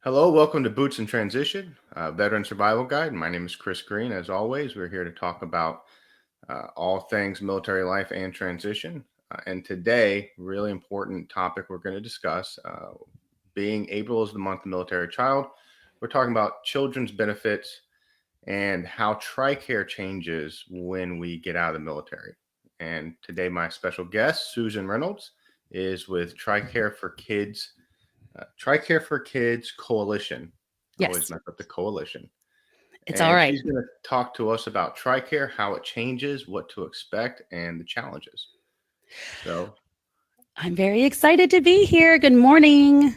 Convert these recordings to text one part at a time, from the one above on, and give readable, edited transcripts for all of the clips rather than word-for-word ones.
Hello, welcome to Boots in Transition, Veteran Survival Guide. My name is Chris Green. As always, we're here to talk about all things military life and transition. And today, really important topic we're going to discuss, being April is the month of military child. We're talking about children's benefits and how Tricare changes when we get out of the military. And today, my special guest, Susan Reynolds, is with Tricare for Kids. Tricare for Kids Coalition. I always Yes, mess up the coalition. it's all And right. she's going to talk to us about Tricare, how it changes, what to expect, and the challenges. So, I'm very excited to be here. Good morning.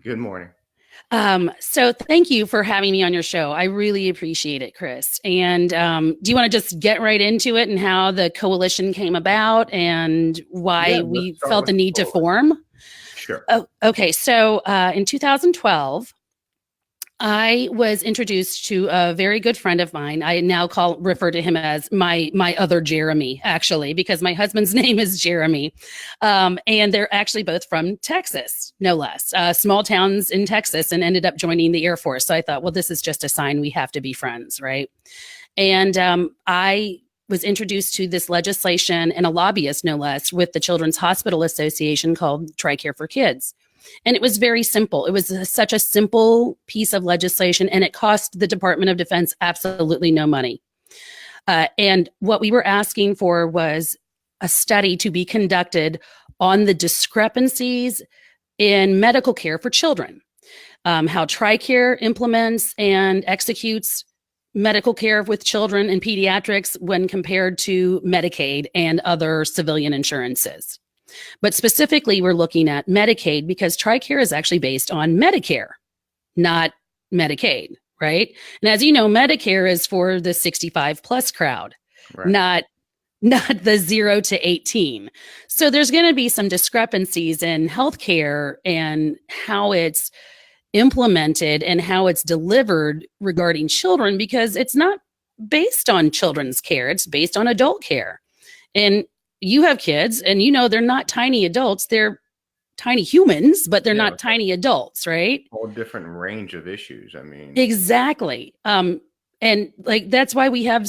good morning. So thank you for having me on your show. I really appreciate it, Chris. And do you want to just get right into it and how the coalition came about and why we felt the need to form? Sure. Oh, okay. So in 2012, I was introduced to a very good friend of mine. I now refer to him as my other Jeremy, actually, because my husband's name is Jeremy, and they're actually both from Texas, no less, small towns in Texas, and ended up joining the Air Force. So I thought, well, this is just a sign we have to be friends, right? And I was introduced to this legislation and a lobbyist, no less, with the Children's Hospital Association called Tricare for Kids. And it was very simple. It was such a simple piece of legislation, and it cost the Department of Defense absolutely no money. And what we were asking for was a study to be conducted on the discrepancies in medical care for children, how Tricare implements and executes medical care with children and pediatrics when compared to Medicaid and other civilian insurances. But specifically, we're looking at Medicaid because Tricare is actually based on Medicare, not Medicaid, right? And as you know, Medicare is for the 65 plus crowd, right, not the 0 to 18. So there's going to be some discrepancies in healthcare and how it's implemented and how it's delivered regarding children because it's not based on children's care, it's based on adult care. And you have kids and they're not tiny adults, they're tiny humans, but they're not tiny adults, right? Whole different range of issues. I mean, exactly. And like that's why we have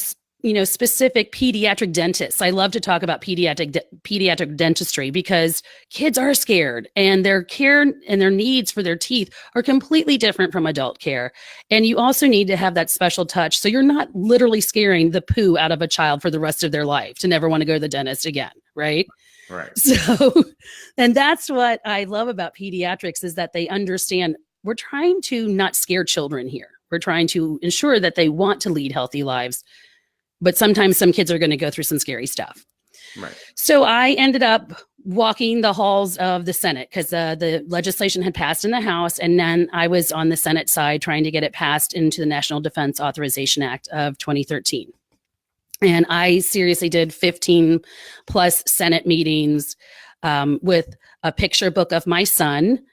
specific pediatric dentists. I love to talk about pediatric dentistry because kids are scared and their care and their needs for their teeth are completely different from adult care. And you also need to have that special touch. So you're not literally scaring the poo out of a child for the rest of their life to never want to go to the dentist again. Right. Right. So, and that's what I love about pediatrics is that they understand we're trying to not scare children here. We're trying to ensure that they want to lead healthy lives. But sometimes some kids are going to go through some scary stuff. Right. So I ended up walking the halls of the Senate because the legislation had passed in the House. And then I was on the Senate side trying to get it passed into the National Defense Authorization Act of 2013. And I seriously did 15 plus Senate meetings with a picture book of my son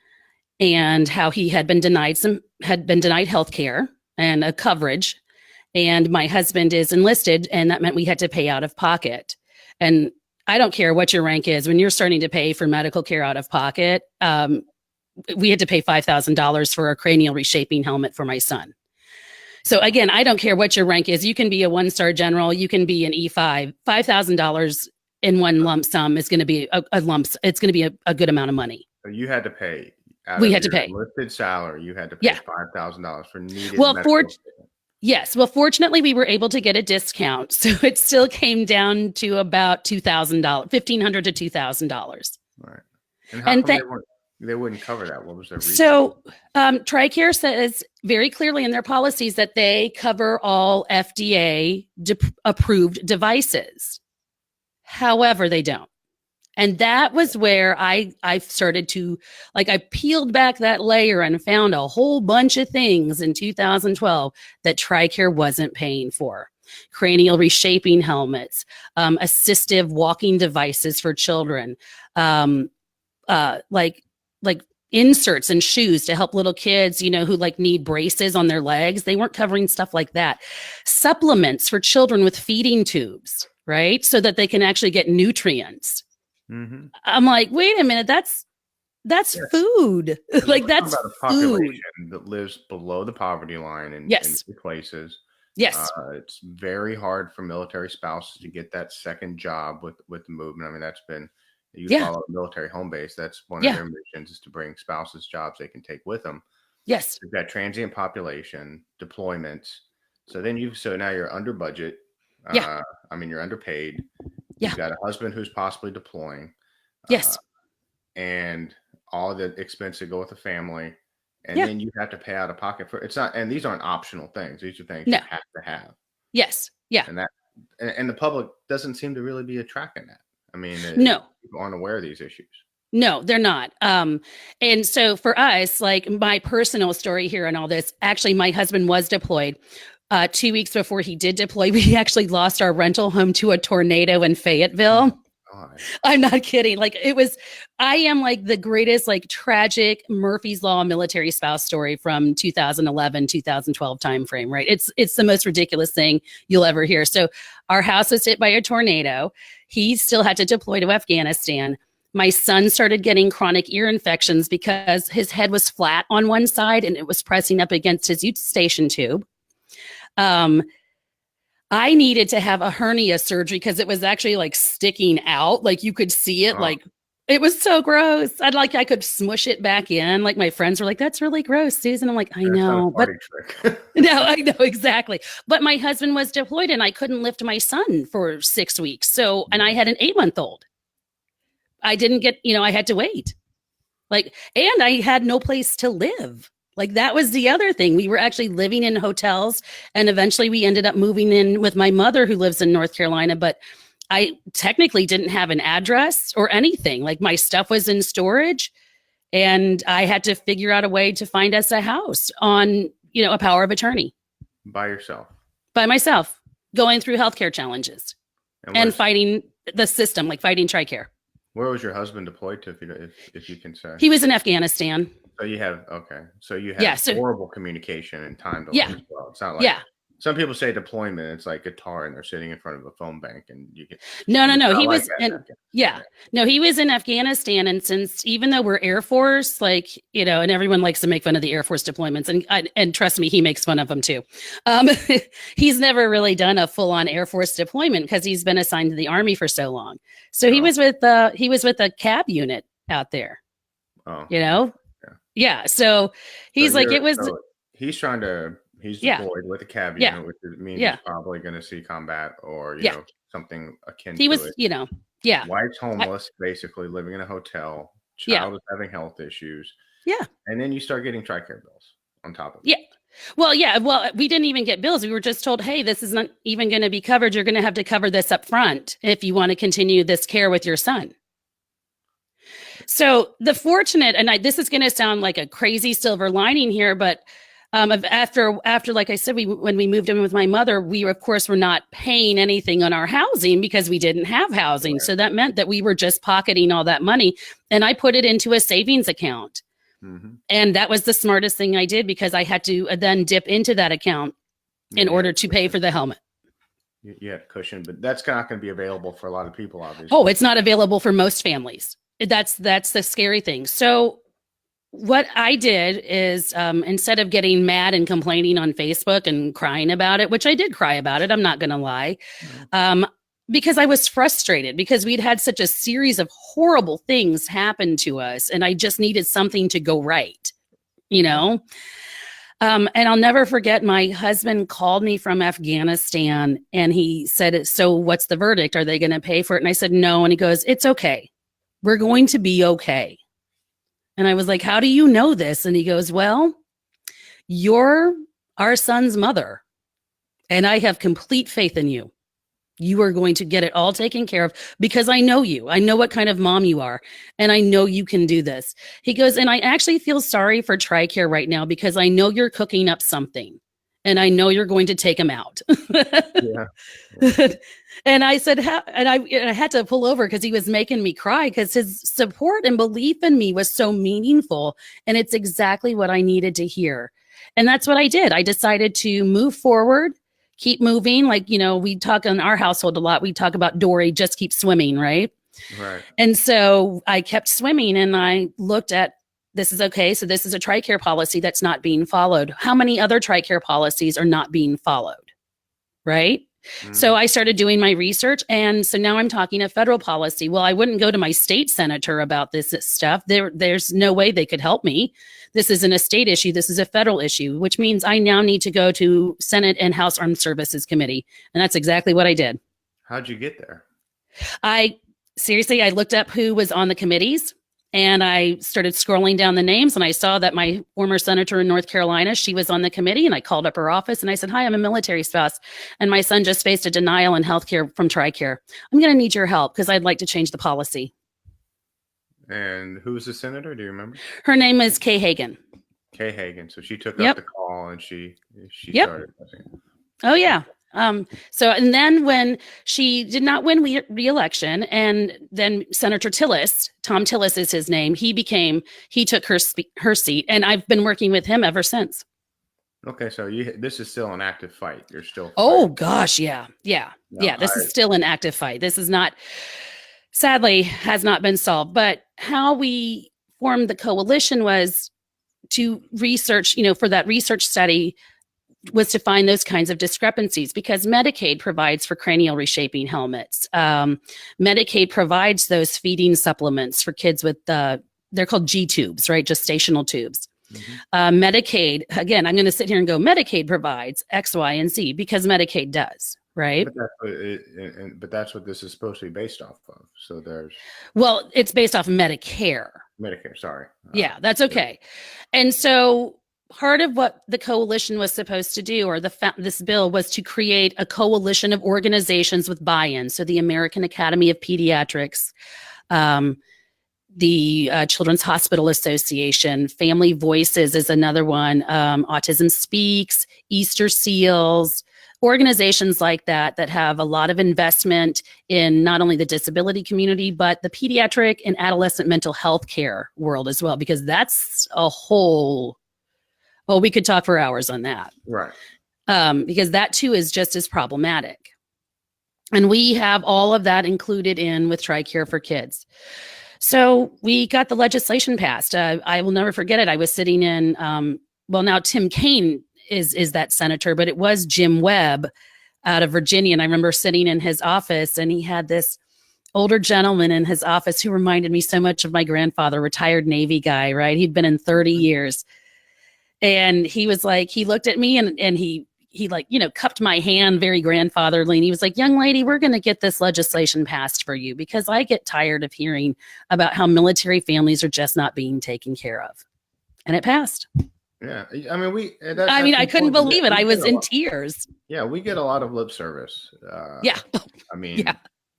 and how he had been denied health care and a coverage. And my husband is enlisted, and that meant we had to pay out of pocket. And I don't care what your rank is. When you're starting to pay for medical care out of pocket, we had to pay $5,000 for a cranial reshaping helmet for my son. So again, I don't care what your rank is. You can be a one-star general. You can be an E5. $5,000 in one lump sum is going to be it's going to be a good amount of money. So you had to pay. We had to pay. Enlisted salary. You had to pay $5,000 for needed. Well, yes. Well, fortunately, we were able to get a discount. So it still came down to about $2,000, $1,500 to $2,000. Right. And they wouldn't cover that? What was their reason? So Tricare says very clearly in their policies that they cover all FDA approved devices. However, they don't. And that was where I started to, I peeled back that layer and found a whole bunch of things in 2012 that Tricare wasn't paying for. Cranial reshaping helmets, assistive walking devices for children, like inserts and shoes to help little kids, who need braces on their legs. They weren't covering stuff like that. Supplements for children with feeding tubes, right? So that they can actually get nutrients. Mm-hmm. I'm like, wait a minute, that's that's Yes. food. Because Like we're talking that's about a food. population that lives below the poverty line in Yes. many places. Yes. It's very hard for military spouses to get that second job with the movement. I mean, that's been, you Yeah. follow a military home base, that's one of Yeah. their missions, is to bring spouses jobs they can take with them. Yes. You've got transient population, deployments. So now you're under budget. Yeah. I mean, you're underpaid. Yeah. You've got a husband who's possibly deploying. Uh, Yes. and all the expense that go with the family, and Yeah. then you have to pay out of pocket for it's not. And these aren't optional things; these are things you No. have to have. Yes. Yeah. And the public doesn't seem to really be tracking that. I mean, No. people aren't aware of these issues. No, they're not. And so for us, like my personal story here and all this, actually, my husband was deployed. 2 weeks before he did deploy, we actually lost our rental home to a tornado in Fayetteville. God. I'm not kidding. Like I am like the greatest, like tragic Murphy's Law military spouse story from 2011, 2012 timeframe, right? It's the most ridiculous thing you'll ever hear. So our house was hit by a tornado. He still had to deploy to Afghanistan. My son started getting chronic ear infections because his head was flat on one side and it was pressing up against his eustachian tube. I needed to have a hernia surgery because it was actually like sticking out. Like you could see it. Like it was so gross. I could smush it back in. Like my friends were like, that's really gross, Susan. I'm like, I know, but no, I know exactly. But my husband was deployed and I couldn't lift my son for 6 weeks. So, and I had an 8-month-old. I didn't get, I had to wait. And I had no place to live. Like that was the other thing. We were actually living in hotels and eventually we ended up moving in with my mother who lives in North Carolina, but I technically didn't have an address or anything. Like my stuff was in storage and I had to figure out a way to find us a house on, a power of attorney. By yourself? By myself, going through healthcare challenges and fighting the system, like fighting Tricare. Where was your husband deployed to, if you can say? He was in Afghanistan. So you have horrible communication and time delay as well. It's not like some people say deployment, it's like guitar and they're sitting in front of a phone bank and you get No. He was he was in Afghanistan. And since even though we're Air Force, and everyone likes to make fun of the Air Force deployments, and trust me, he makes fun of them too. He's never really done a full-on Air Force deployment because he's been assigned to the Army for so long. So he was with a cab unit out there. Yeah. So he's he's deployed with a cab unit, which means he's probably going to see combat or, something akin to it. Wife's homeless, basically living in a hotel. Child is having health issues. Yeah. And then you start getting Tricare bills on top of it. Yeah. Well, we didn't even get bills. We were just told, hey, this is not even going to be covered. You're going to have to cover this up front if you want to continue this care with your son. So the fortunate, and this is going to sound like a crazy silver lining here, but after, like I said, when we moved in with my mother, we of course were not paying anything on our housing because we didn't have housing. Right. So that meant that we were just pocketing all that money, and I put it into a savings account. Mm-hmm. And that was the smartest thing I did because I had to then dip into that account in order to pay for the helmet. Yeah, cushion, but that's not going to be available for a lot of people, obviously. Oh, it's not available for most families. That's the scary thing. So what I did is instead of getting mad and complaining on Facebook and crying about it, which I did cry about it, I'm not going to lie, because I was frustrated because we'd had such a series of horrible things happen to us and I just needed something to go right, And I'll never forget, my husband called me from Afghanistan and he said, so what's the verdict? Are they going to pay for it? And I said, no. And he goes, it's okay. We're going to be okay. And I was like, how do you know this? And he goes, well, you're our son's mother. And I have complete faith in you. You are going to get it all taken care of because I know you. I know what kind of mom you are. And I know you can do this. He goes, and I actually feel sorry for Tricare right now because I know you're cooking up something. And I know you're going to take him out. Yeah. And I said, I had to pull over because he was making me cry because his support and belief in me was so meaningful. And it's exactly what I needed to hear. And that's what I did. I decided to move forward, keep moving. We talk in our household a lot. We talk about Dory, just keep swimming, right? Right. And so I kept swimming and I looked at, this is okay. So this is a Tricare policy that's not being followed. How many other Tricare policies are not being followed? Right. So Mhm. I started doing my research. And so now I'm talking a federal policy. Well, I wouldn't go to my state senator about this stuff. There's no way they could help me. This isn't a state issue. This is a federal issue, which means I now need to go to Senate and House Armed Services Committee. And that's exactly what I did. How'd you get there? I seriously, I looked up who was on the committees and I started scrolling down the names and I saw that my former senator in North Carolina, she was on the committee, and I called up her office and I said, "Hi, I'm a military spouse and my son just faced a denial in healthcare from Tricare. I'm going to need your help because I'd like to change the policy." And who's the senator? Do you remember? Her name is Kay Hagan. Kay Hagan. So she took up Yep. the call and she Yep. started. Oh yeah. So, and then when she did not win re-election, and then Senator Tillis, Tom Tillis is his name, he took her seat, and I've been working with him ever since. Okay, so this is still an active fight. You're still Oh fighting. gosh, yeah. No, This is still an active fight. This is not, sadly, has not been solved. But how we formed the coalition was to research, for that research study was to find those kinds of discrepancies, because Medicaid provides for cranial reshaping helmets. Medicaid provides those feeding supplements for kids with they're called G tubes, right? Gestational tubes. Medicaid, again, I'm going to sit here and go, Medicaid provides X, Y, and Z because Medicaid does, right? But that's what this is supposed to be based off of. So there's it's based off Medicare. Medicare. Sorry. Yeah, that's okay. And so part of what the coalition was supposed to do, or this bill, was to create a coalition of organizations with buy-in. So the American Academy of Pediatrics, the Children's Hospital Association, Family Voices is another one, Autism Speaks, Easter Seals, organizations like that have a lot of investment in not only the disability community, but the pediatric and adolescent mental health care world as well, because that's a whole, well, we could talk for hours on that. Right. Because that too is just as problematic. And we have all of that included in with Tricare for Kids. So we got the legislation passed. I will never forget it. I was sitting in, now Tim Kaine is that senator, but it was Jim Webb out of Virginia. And I remember sitting in his office, and he had this older gentleman in his office who reminded me so much of my grandfather, retired Navy guy, right? He'd been in 30 years. And he was like, he looked at me and he cupped my hand very grandfatherly. And he was like, "Young lady, we're going to get this legislation passed for you, because I get tired of hearing about how military families are just not being taken care of." And it passed. Yeah. I mean, I couldn't believe it. I was in tears. Yeah. We get a lot of lip service. Yeah. I mean,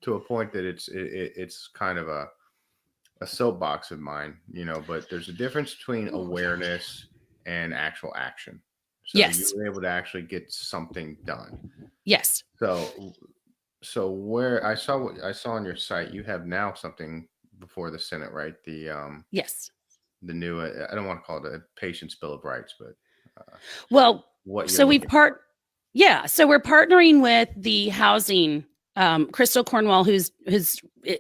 to a point that it's kind of a soapbox of mine, but there's a difference between awareness and actual action. So yes. you were able to actually get something done. Yes. So where I saw on your site, you have now something before the Senate, right? Yes. The new, I don't want to call it a Patient's Bill of Rights, but so we're partnering with the housing, Crystal Cornwall, who's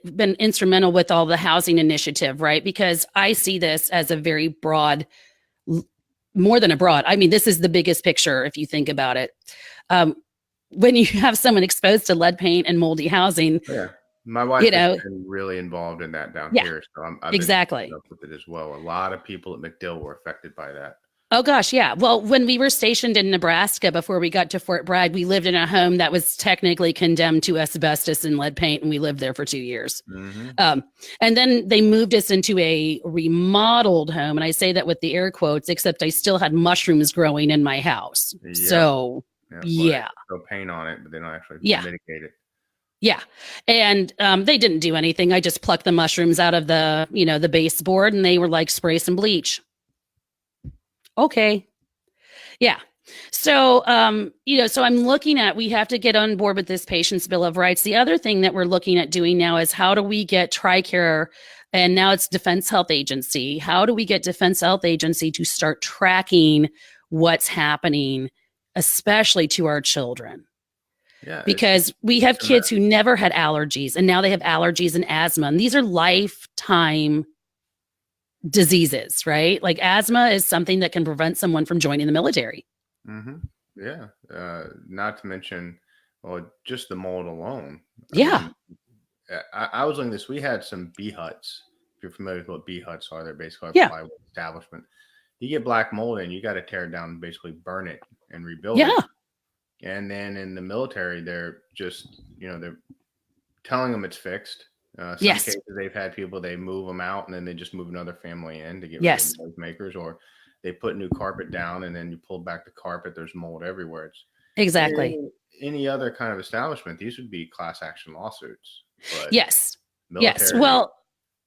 been instrumental with all the housing initiative, right? Because I see this as a very broad, more than a broad. I mean, this is the biggest picture if you think about it. When you have someone exposed to lead paint and moldy housing, my wife has been really involved in that down here. So I've exactly been up with it as well. A lot of people at MacDill were affected by that. Oh gosh, yeah. Well, when we were stationed in Nebraska before we got to Fort Bragg, we lived in a home that was technically condemned to asbestos and lead paint, and we lived there for 2 years. And then they moved us into a remodeled home, and I say that with the air quotes, except I still had mushrooms growing in my house. So throw paint on it, but they don't actually mitigate it. Yeah. And they didn't do anything. I just plucked the mushrooms out of the, the baseboard, and they were like, "Spray some bleach." Okay. Yeah. So, so I'm looking at, we have to get on board with this Patient's Bill of Rights. The other thing that we're looking at doing now is, how do we get Tricare, and now it's Defense Health Agency. How do we get Defense Health Agency to start tracking what's happening, especially to our children? Yeah, because we have it's a mess. kids who never had allergies and now they have allergies and asthma. And these are lifetime diseases, right? Like asthma is something that can prevent someone from joining the military. Hmm. Yeah. Not to mention, well, just the mold alone. I Yeah. mean, I was looking at this. We had some bee huts. If you're familiar with what bee huts are, they're basically a Yeah. plywood establishment. You get black mold in, you got to tear it down and basically burn it and rebuild it. Yeah. And then in the military, they're just, they're telling them it's fixed. Some Yes. cases they've had people, they move them out and then they just move another family in to get rid of Yes. the noise makers, or they put new carpet down and then you pull back the carpet, there's mold everywhere. It's Exactly. any other kind of establishment, these would be class action lawsuits. But Yes. Yes. military,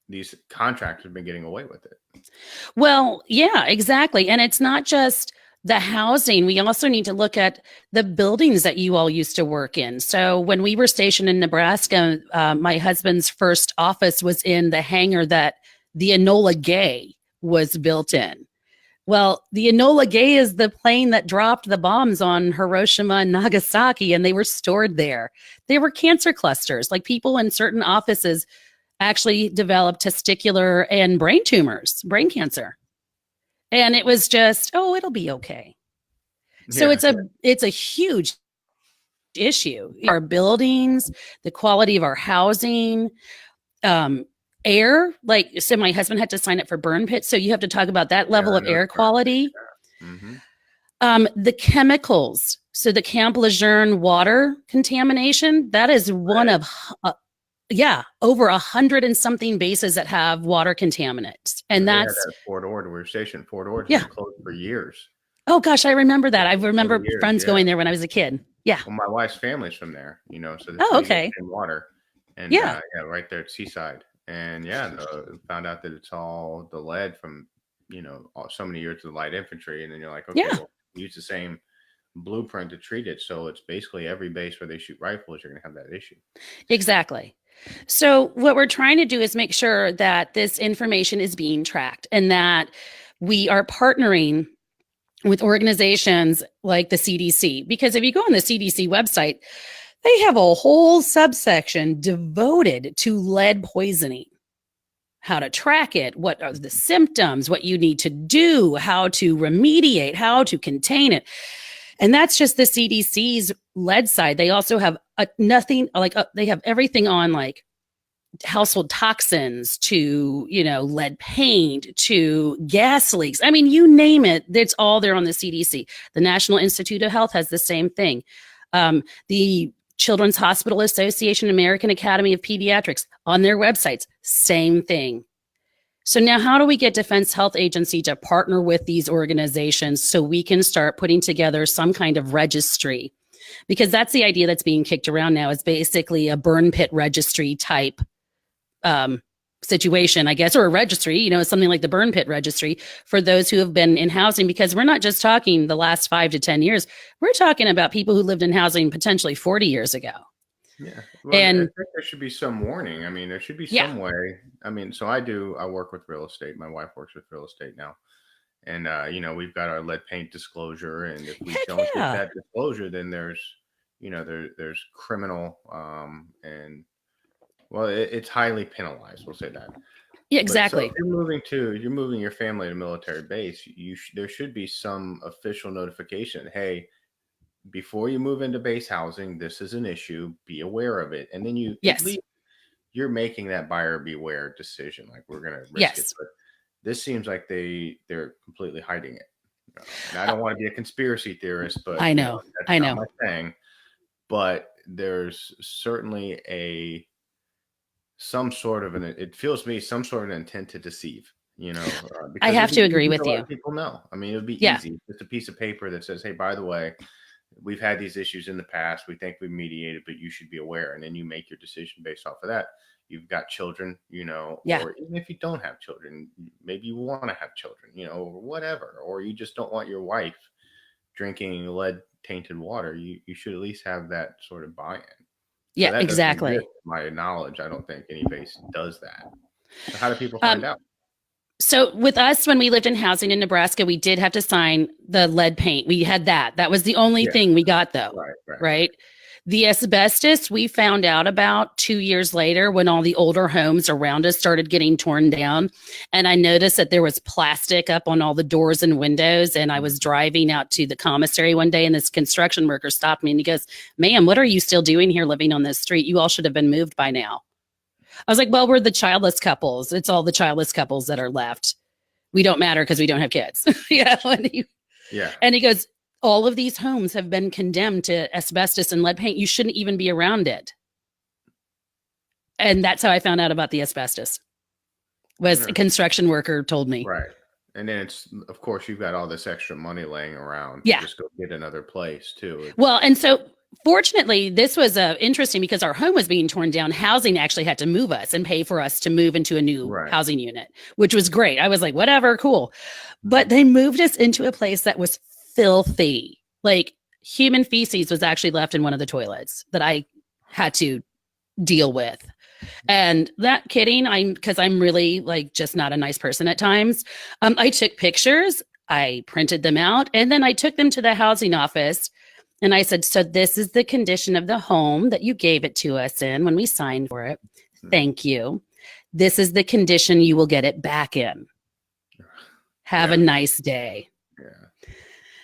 these contractors have been getting away with it. Well, yeah, exactly. And it's not just the housing. We also need to look at the buildings that you all used to work in. So when we were stationed in Nebraska, my husband's first office was in the hangar that the Enola Gay was built in. Well, the Enola Gay is the plane that dropped the bombs on Hiroshima and Nagasaki, and they were stored there. They were cancer clusters. Like people in certain offices actually developed testicular and brain tumors, brain cancer. And it was just, oh, it'll be okay. So Yeah. it's a huge issue. Our buildings, the quality of our housing, air. Like, so my husband had to sign up for burn pits. So you have to talk about that level I of know air it's burn pits, quality. yeah. Mhm. The chemicals. So the Camp Lejeune water contamination, that is one of over 100 and something bases that have water contaminants. And They had that's, that at Fort Ord. We were stationed at Fort Ord. It's yeah. been closed for years. Oh gosh, I remember that. I remember 20 years, friends yeah. going there when I was a kid. Yeah. Well, my wife's family's from there, so Oh, we get okay. the same water. And Yeah. right there at Seaside. And found out that it's all the lead from, so many years of the light infantry. And then you're like, okay, Yeah. well, use the same blueprint to treat it. So it's basically every base where they shoot rifles, you're going to have that issue. Exactly. So what we're trying to do is make sure that this information is being tracked and that we are partnering with organizations like the CDC. Because if you go on the CDC website, they have a whole subsection devoted to lead poisoning, how to track it, what are the symptoms, what you need to do, how to remediate, how to contain it. And that's just the CDC's lead side. They also have they have everything on like household toxins to, lead paint to gas leaks. I mean, you name it, it's all there on the CDC. The National Institute of Health has the same thing. The Children's Hospital Association, American Academy of Pediatrics, on their websites, same thing. So now how do we get Defense Health Agency to partner with these organizations so we can start putting together some kind of registry? Because that's the idea that's being kicked around now, is basically a burn pit registry type situation, I guess, or a registry, something like the burn pit registry for those who have been in housing, because we're not just talking the last 5 to 10 years. We're talking about people who lived in housing potentially 40 years ago. Yeah. Well, And I think there should be some warning. I mean, there should be some way. I mean, so I work with real estate. My wife works with real estate now. And, we've got our lead paint disclosure. And if we don't get that disclosure, then there's criminal, and well, it's highly penalized. We'll say that. Yeah, exactly. But so if you're moving your family to military base, there should be some official notification. Hey, before you move into base housing, this is an issue. Be aware of it. And then at least you're making that buyer beware decision. Like, we're going to risk it. But this seems like they're completely hiding it. And I don't want to be a conspiracy theorist, but I know. That's not my thing. But there's certainly some sort of it feels to me some sort of an intent to deceive. I have to agree with you. People know. I mean, it would be easy. Just a piece of paper that says, hey, by the way, we've had these issues in the past. We think we mediated, but you should be aware. And then you make your decision based off of that. You've got children, or even if you don't have children, maybe you want to have children, or whatever, or you just don't want your wife drinking lead tainted water. You should at least have that sort of buy-in. Yeah, so exactly. To my knowledge, I don't think any base does that. So how do people find out? So with us, when we lived in housing in Nebraska, we did have to sign the lead paint. We had that. That was the only thing we got, though. Right. Right. The asbestos we found out about 2 years later when all the older homes around us started getting torn down. And I noticed that there was plastic up on all the doors and windows. And I was driving out to the commissary one day and this construction worker stopped me and he goes, "Ma'am, what are you still doing here living on this street? You all should have been moved by now." I was like, "Well, we're the childless couples. It's all the childless couples that are left. We don't matter because we don't have kids." And he goes, "All of these homes have been condemned to asbestos and lead paint. You shouldn't even be around it." And that's how I found out about the asbestos. Was a construction worker told me. Right. And then it's, of course, you've got all this extra money laying around. Yeah. Just go get another place too. Well, and so fortunately, this was interesting because our home was being torn down. Housing actually had to move us and pay for us to move into a new housing unit, which was great. I was like, whatever, cool. But they moved us into a place that was filthy. Like human feces was actually left in one of the toilets that I had to deal with. And that kidding, because I'm really like just not a nice person at times. I took pictures, I printed them out, and then I took them to the housing office. And I said, "So this is the condition of the home that you gave it to us in when we signed for it. Thank you. This is the condition you will get it back in. Have a nice day."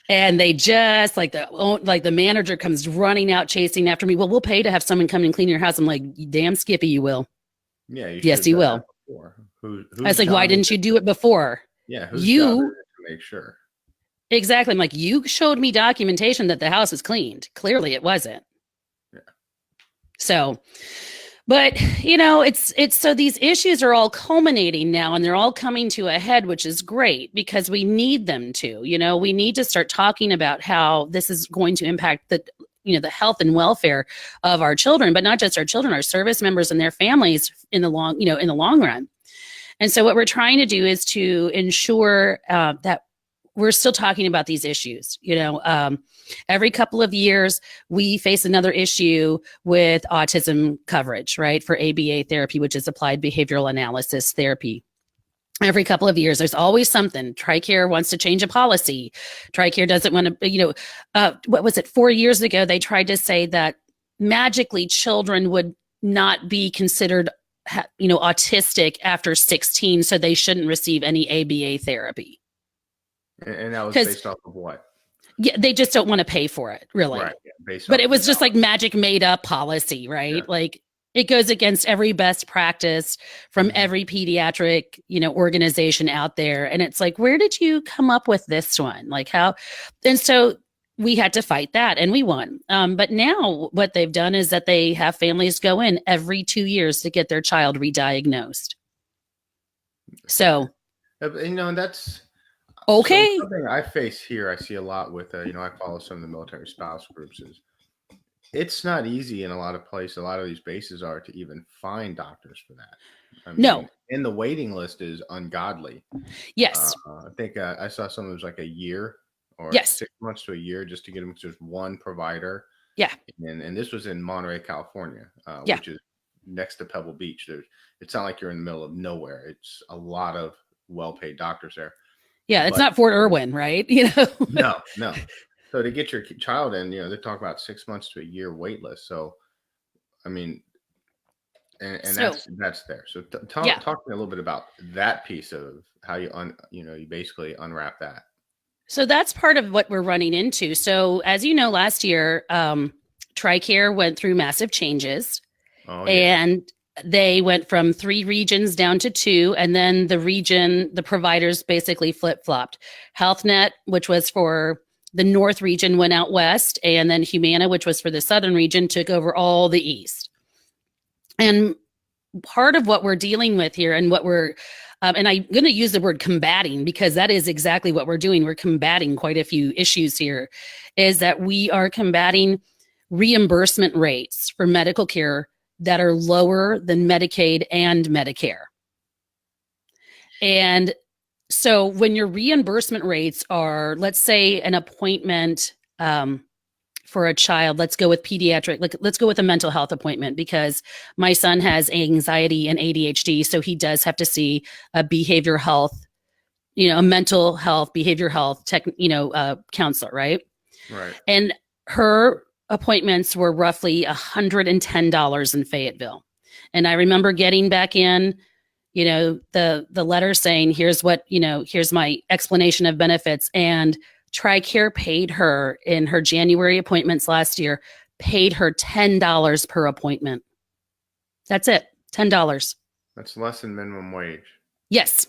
And they just like the manager comes running out chasing after me. "Well, we'll pay to have someone come and clean your house." I'm like, "Damn Skippy, you will." Yeah. Yes, he will. I was like, "Why didn't you do it before?" Yeah. To make sure. Exactly. I'm like, "You showed me documentation that the house was cleaned. Clearly it wasn't." Yeah. So, but it's so these issues are all culminating now and they're all coming to a head, which is great because we need them to. We need to start talking about how this is going to impact the health and welfare of our children, but not just our children, our service members and their families in the long run. And so what we're trying to do is to ensure that we're still talking about these issues. Every couple of years, we face another issue with autism coverage, right? For ABA therapy, which is applied behavioral analysis therapy. Every couple of years, there's always something. Tricare wants to change a policy. Tricare doesn't want to, what was it? 4 years ago, they tried to say that magically children would not be considered, autistic after 16, so they shouldn't receive any ABA therapy. And that was based off of what? Yeah, they just don't want to pay for it, really. Right. Yeah, but it was just like magic made up policy, right? Yeah. Like it goes against every best practice from every pediatric, organization out there. And it's like, where did you come up with this one? Like how? And so we had to fight that and we won. But now what they've done is that they have families go in every 2 years to get their child re-diagnosed. So, and that's okay. So something I face here, I see a lot with, I follow some of the military spouse groups is it's not easy in a lot of places. A lot of these bases are to even find doctors for that. No. And the waiting list is ungodly. Yes. I think I saw something that was like a year or 6 months to a year just to get them because there's one provider. Yeah. And this was in Monterey, California, which is next to Pebble Beach. It's not like you're in the middle of nowhere. It's a lot of well-paid doctors there. Yeah, it's not Fort Irwin, right? No. So to get your child in, they talk about 6 months to a year wait list. So, and that's there. So talk to me a little bit about that piece of how you you basically unwrap that. So that's part of what we're running into. So as you know, last year, Tricare went through massive changes, and they went from 3 regions down to 2, and then the providers basically flip-flopped. HealthNet, which was for the North region, went out west, and then Humana, which was for the Southern region, took over all the East. And part of what we're dealing with here and what we're, and I'm going to use the word combating because that is exactly what we're doing. We're combating quite a few issues here, is that we are combating reimbursement rates for medical care that are lower than Medicaid and Medicare. And so when your reimbursement rates are, let's say an appointment for a child, let's go with pediatric, let's go with a mental health appointment because my son has anxiety and ADHD. So he does have to see a behavioral health, a mental health, behavioral health counselor, right? Right. And her appointments were roughly $110 in Fayetteville. And I remember getting back in, the letter saying, here's my explanation of benefits. And Tricare paid her in her January appointments last year, paid her $10 per appointment. That's it, $10. That's less than minimum wage. Yes.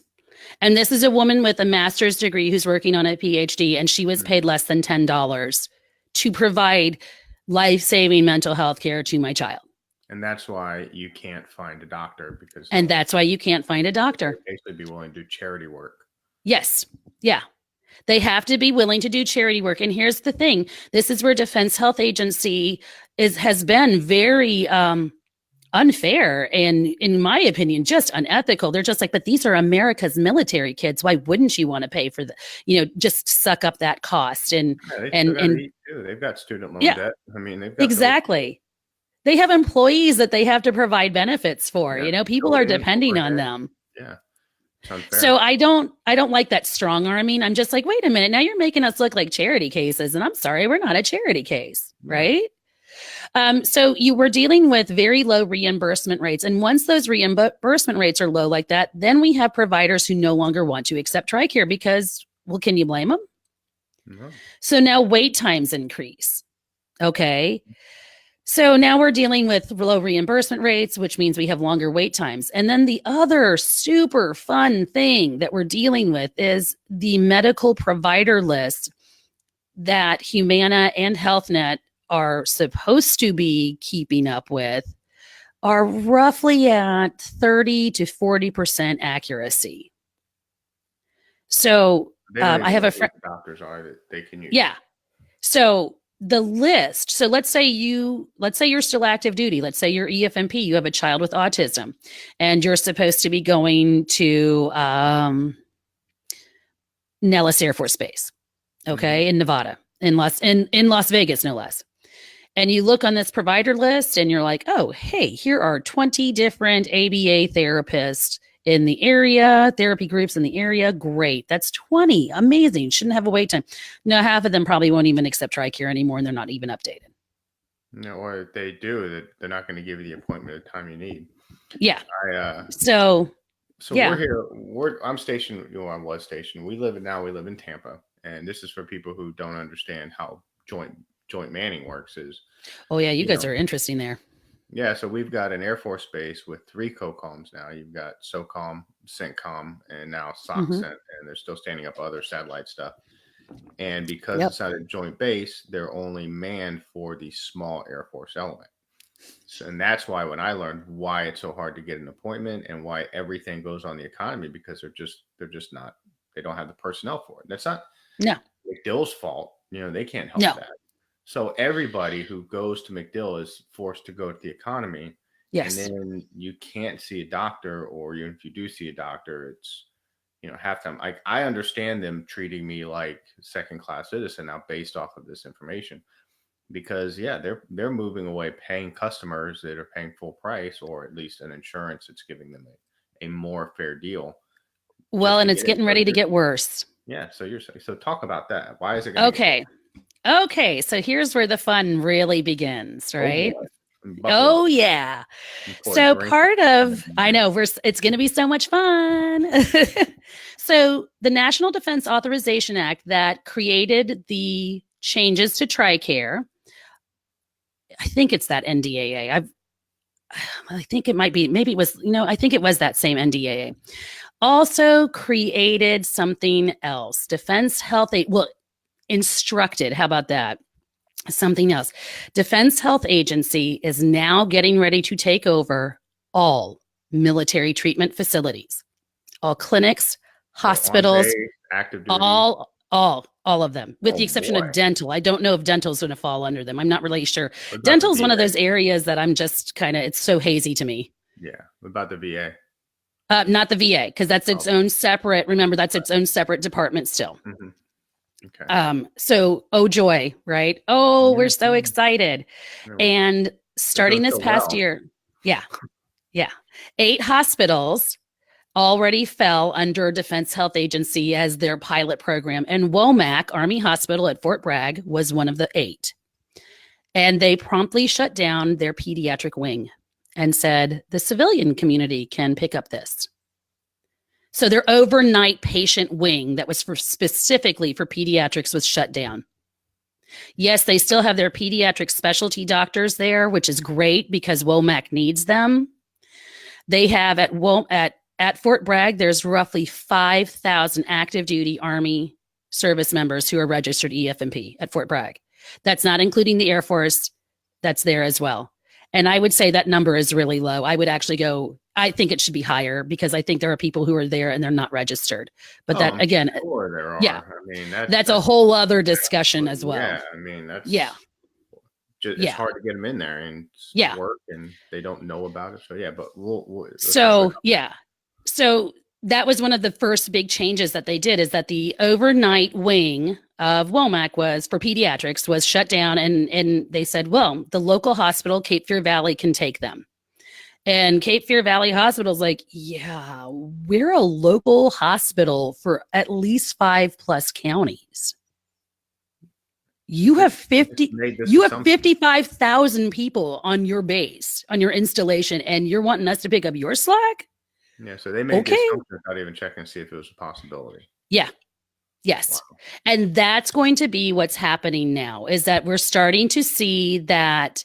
And this is a woman with a master's degree who's working on a PhD, and she was paid less than $10 to provide life-saving mental health care to my child. And that's why you can't find a doctor And that's why you can't find a doctor. Basically be willing to do charity work. Yes. Yeah. They have to be willing to do charity work. And here's the thing. This is where Defense Health Agency has been very unfair and, in my opinion, just unethical. They're just like, but these are America's military kids. Why wouldn't you want to pay for just suck up that cost? And eat too. They've got student loan debt. I mean, they've got exactly. They have employees that they have to provide benefits for. People are depending on them. Yeah. So I don't like that strong arming. I'm just like, wait a minute, now you're making us look like charity cases, and I'm sorry, we're not a charity case, right? So you were dealing with very low reimbursement rates, and once those reimbursement rates are low like that, then we have providers who no longer want to accept Tricare because, well, can you blame them? No. So now wait times increase. Okay. So now we're dealing with low reimbursement rates, which means we have longer wait times. And then the other super fun thing that we're dealing with is the medical provider list that Humana and HealthNet are supposed to be keeping up with are roughly at 30 to 40% accuracy. So I have a friend. Doctors are that they can use. Yeah. So the list. So let's say you're still active duty. Let's say you're EFMP. You have a child with autism, and you're supposed to be going to Nellis Air Force Base, okay, in Nevada, in Las Vegas, no less. And you look on this provider list, and you're like, oh, hey, here are 20 different ABA therapists in the area, therapy groups in the area. Great. That's 20. Amazing. Shouldn't have a wait time. No, half of them probably won't even accept Tricare anymore, and they're not even updated. No, or if they do, they're not going to give you the appointment at the time you need. Yeah. So we're here. I'm stationed. I was stationed. We live in Tampa, and this is for people who don't understand how joint manning works. Oh yeah, you guys are interesting there. Yeah, so we've got an Air Force base with 3 COCOMs now. You've got SOCOM, CENTCOM, and now SOCCENT, and they're still standing up other satellite stuff. And because it's not a joint base, they're only manned for the small Air Force element. So, and that's why when I learned why it's so hard to get an appointment and why everything goes on the economy, because they're just not, they don't have the personnel for it. That's not McDill's fault. They can't help that. So everybody who goes to McDill is forced to go to the economy. Yes. And then you can't see a doctor, or even if you do see a doctor, it's, half time. I understand them treating me like second-class citizen now based off of this information, because they're moving away paying customers that are paying full price, or at least an insurance that's giving them a more fair deal. Well, and it's getting ready to get worse. Yeah. So talk about that. Why is it going to Okay, so here's where the fun really begins, right? Oh yeah. So part of, it's going to be so much fun. So the National Defense Authorization Act that created the changes to Tricare, I think it's that NDAA. I think it might be, maybe it was, I think it was that same NDAA. Also created something else, Defense Health instructed, how about that? Something else. Defense Health Agency is now getting ready to take over all military treatment facilities, all clinics, hospitals, active duty. all of them, with the exception of dental. I don't know if dental is going to fall under them. I'm not really sure. Dental is one of those areas that I'm just it's so hazy to me. Yeah. What about the VA? Not the VA, because that's its own separate. Remember, that's its own separate department still. Mm-hmm. Okay. So, oh joy, right? Oh, we're so excited. And starting this past year, 8 hospitals already fell under Defense Health Agency as their pilot program. And Womack Army Hospital at Fort Bragg was one of the 8. And they promptly shut down their pediatric wing and said the civilian community can pick up this. So their overnight patient wing that was specifically for pediatrics was shut down. Yes, they still have their pediatric specialty doctors there, which is great because Womack needs them. They have at Fort Bragg, there's roughly 5,000 active duty Army service members who are registered EFMP at Fort Bragg. That's not including the Air Force that's there as well. And I would say that number is really low. I would actually go, I think it should be higher because I think there are people who are there and they're not registered. But that, again, sure there are. yeah, I mean, that's a whole other discussion as well. Yeah, I mean, that's it's hard to get them in there and work, and they don't know about it. So yeah, but so that was one of the first big changes that they did, is that the overnight wing of Womack was for pediatrics was shut down, and they said, well, the local hospital, Cape Fear Valley, can take them. And Cape Fear Valley Hospital is like, yeah, we're a local hospital for at least 5+ counties. You have 55,000 people on your base, on your installation, and you're wanting us to pick up your slack? Yeah, so they made the assumption without even checking to see if it was a possibility. Yeah. Yes. Wow. And that's going to be what's happening now, is that we're starting to see that.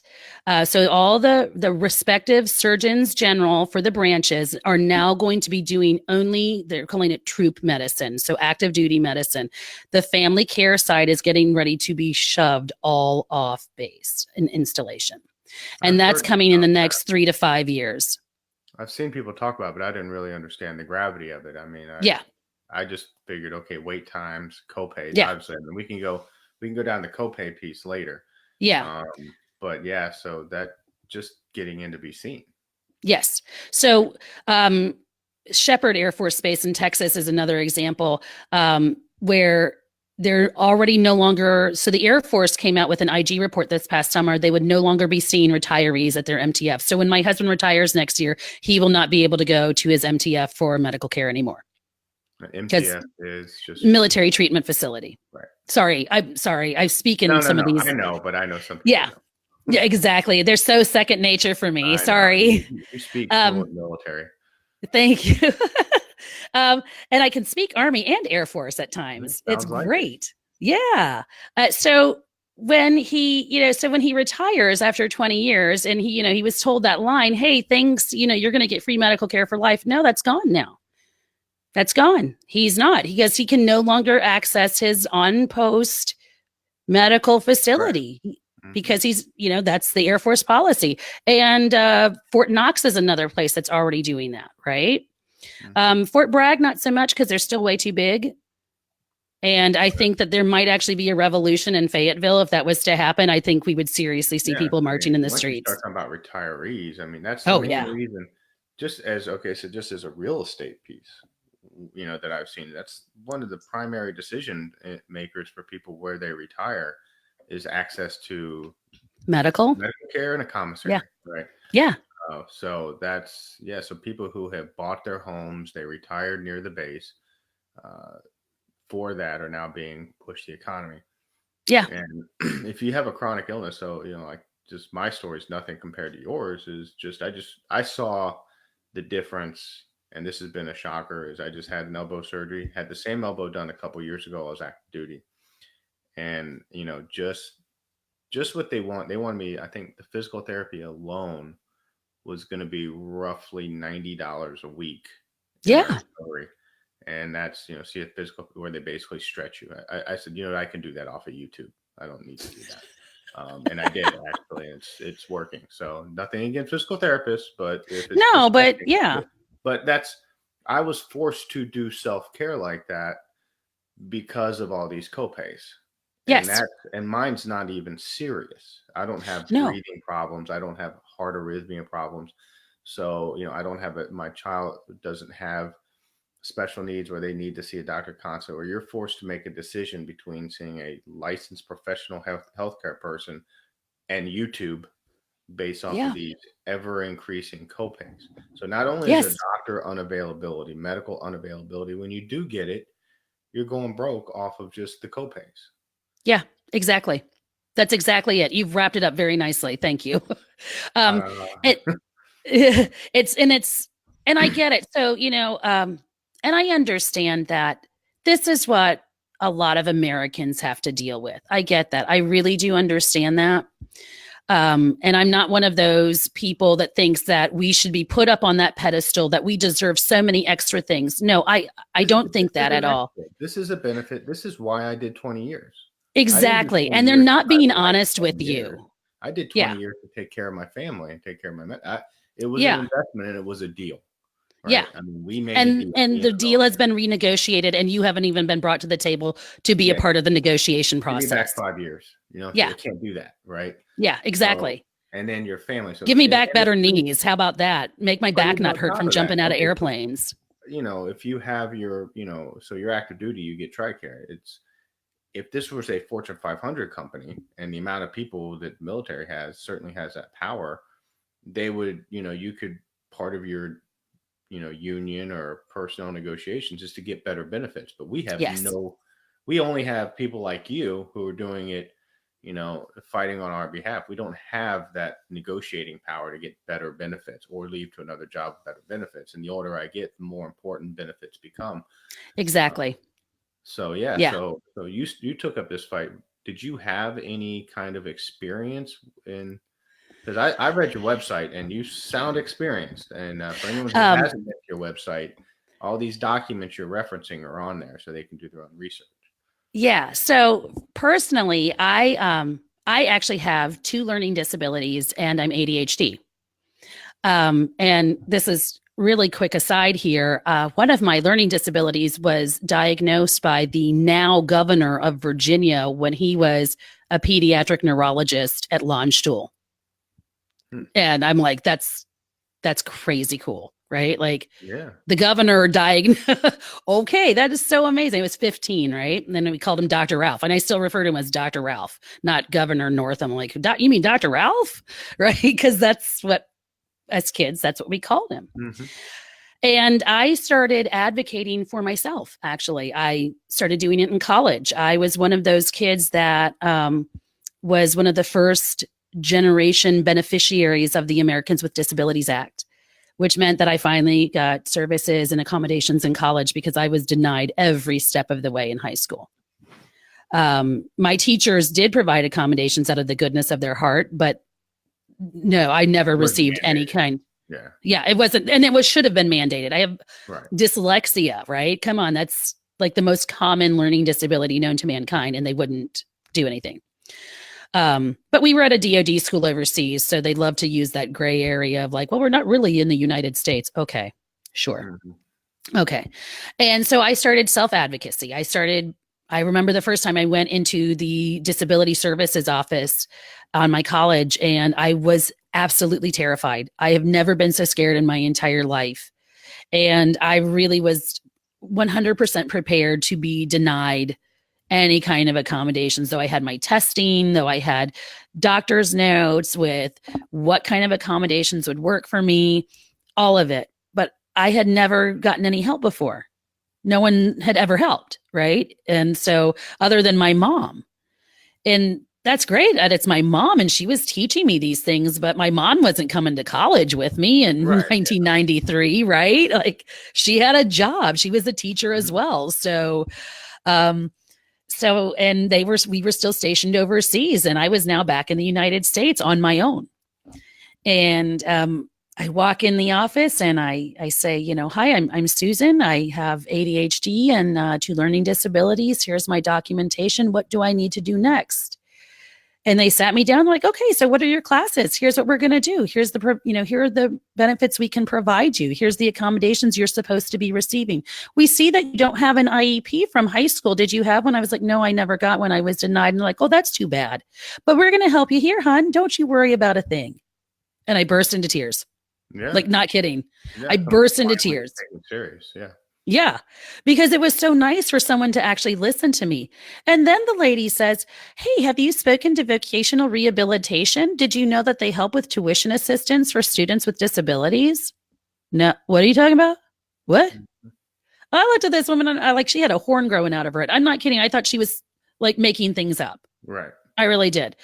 So all the respective surgeons general for the branches are now going to be doing only, they're calling it troop medicine. So active duty medicine. The family care side is getting ready to be shoved all off base in installation. And that's coming in the next 3 to 5 years. I've seen people talk about it, but I didn't really understand the gravity of it. I mean, I just figured, okay, wait times, copays. Yeah. I've said, and we can go down the copay piece later. Yeah. But yeah, so that just getting in to be seen. Yes. So Shepherd Air Force Base in Texas is another example where they're already no longer, so the Air Force came out with an IG report this past summer. They would no longer be seeing retirees at their MTF. So when my husband retires next year, he will not be able to go to his MTF for medical care anymore. MTF is just military treatment facility. Right. I'm sorry. I speak in some of these. I know, but I know something. Yeah. Yeah, exactly. They're so second nature for me. Sorry. You speak military. Thank you. And I can speak Army and Air Force at times. It's great. Yeah. So when he retires after 20 years and he was told that line, hey, you're going to get free medical care for life. No, that's gone now. That's gone. He's not, because he can no longer access his on-post medical facility. Right. Because he's, that's the Air Force policy. And Fort Knox is another place that's already doing that, right? Mm-hmm. Fort Bragg, not so much, because they're still way too big. And I think that there might actually be a revolution in Fayetteville if that was to happen. I think we would seriously see people marching in the streets. Start talking about retirees. I mean, that's the main reason. Just as a real estate piece, that I've seen, that's one of the primary decision makers for people where they retire is access to medical care and a commissary. Yeah. Right. Yeah. So that's, so people who have bought their homes, they retired near the base, for that are now being pushed the economy. Yeah. And if you have a chronic illness, so, like just my story is nothing compared to yours, is just, I saw the difference. And this has been a shocker, is I just had an elbow surgery, had the same elbow done a couple years ago. I was active duty. And, just what they wanted me, I think the physical therapy alone was going to be roughly $90 a week. Yeah. And that's, see a physical where they basically stretch you. I said, I can do that off of YouTube. I don't need to do that. And I did actually, it's working. So nothing against physical therapists, but But I was forced to do self-care like that because of all these copays. Yes. And mine's not even serious. I don't have breathing problems. I don't have heart arrhythmia problems. So, I don't have my child doesn't have special needs where they need to see a doctor consult, or you're forced to make a decision between seeing a licensed professional healthcare person and YouTube based off of these ever increasing copays. So not only is there doctor unavailability, medical unavailability, when you do get it, you're going broke off of just the copays. Yeah, exactly. That's exactly it. You've wrapped it up very nicely. Thank you. Um, Uh, it it's and I get it. So, and I understand that this is what a lot of Americans have to deal with. I get that. I really do understand that. And I'm not one of those people that thinks that we should be put up on that pedestal, that we deserve so many extra things. No, I don't think that at all. this is a benefit. This is why I did 20 years. I didn't do Exactly. 20 And they're years not because being I liked honest with 20 years. you. I did 20 Yeah. years to take care of my family and take care of it was an Yeah. investment and it was a deal. Right. Yeah. I mean, we made a deal. And the deal has been renegotiated, and you haven't even been brought to the table to be a part of the negotiation Give me back process. 5 years. Yeah. You can't do that. Right. Yeah, exactly. So, and then your family. So give me back better knees. How about that? Make my back not hurt from jumping out of airplanes. If you have your, so your active duty, you get Tricare. If this was a Fortune 500 company and the amount of people that the military certainly has that power, they would, you could, part of your, union or personnel negotiations is to get better benefits. But we have we only have people like you who are doing it, fighting on our behalf. We don't have that negotiating power to get better benefits or leave to another job with better benefits. And the older I get, the more important benefits become. Exactly. So you took up this fight. Did you have any kind of experience in? Because I read your website and you sound experienced. And for anyone who hasn't read your website, all these documents you're referencing are on there, so they can do their own research. Yeah. So personally, I actually have 2 learning disabilities and I'm ADHD. And this is really quick aside here. One of my learning disabilities was diagnosed by the now governor of Virginia when he was a pediatric neurologist at Landstuhl. And I'm like, that's crazy cool, right? Like, the governor diagnosed. Okay, that is so amazing. It was 15, right? And then we called him Dr. Ralph, and I still refer to him as Dr. Ralph, not Governor North. I'm like, you mean Dr. Ralph, right? Because that's what, as kids, that's what we called him. Mm-hmm. And I started advocating for myself. Actually, I started doing it in college. I was one of those kids that was one of the first generation beneficiaries of the Americans with Disabilities Act, which meant that I finally got services and accommodations in college because I was denied every step of the way in high school. My teachers did provide accommodations out of the goodness of their heart, but no, I never received any kind. Yeah, it wasn't, and it should have been mandated. I have dyslexia, right? Come on, that's like the most common learning disability known to mankind, and they wouldn't do anything. But we were at a DoD school overseas, so they'd love to use that gray area of like, well, we're not really in the United States. Okay, sure. Mm-hmm. Okay. And so I started SelfAdvocacy. I remember the first time I went into the disability services office on my college, and I was absolutely terrified. I have never been so scared in my entire life. And I really was 100% prepared to be denied any kind of accommodations, though I had my testing, though I had doctor's notes with what kind of accommodations would work for me, all of it. But I had never gotten any help before. No one had ever helped, right? And so other than my mom, and that's great that it's my mom and she was teaching me these things, but my mom wasn't coming to college with me in 1993, right? Like, she had a job. She was a teacher as well. So, and we were still stationed overseas, and I was now back in the United States on my own. And I walk in the office and I say, hi, I'm Susan. I have ADHD and 2 learning disabilities. Here's my documentation. What do I need to do next? And they sat me down like, okay, so what are your classes? Here's what we're going to do. Here's here are the benefits we can provide you. Here's the accommodations you're supposed to be receiving. We see that you don't have an IEP from high school. Did you have one? I was like, no, I never got one. I was denied. And they're like, oh, that's too bad. But we're going to help you here, hon. Don't you worry about a thing. And I burst into tears. Yeah. Like, not kidding. Yeah, I burst into tears. Serious. Yeah. Yeah, because it was so nice for someone to actually listen to me. And then the lady says, hey, have you spoken to vocational rehabilitation? Did you know that they help with tuition assistance for students with disabilities? No. What are you talking about? What? Mm-hmm. I looked at this woman and she had a horn growing out of her head. I'm not kidding. I thought she was like making things up. Right. I really did.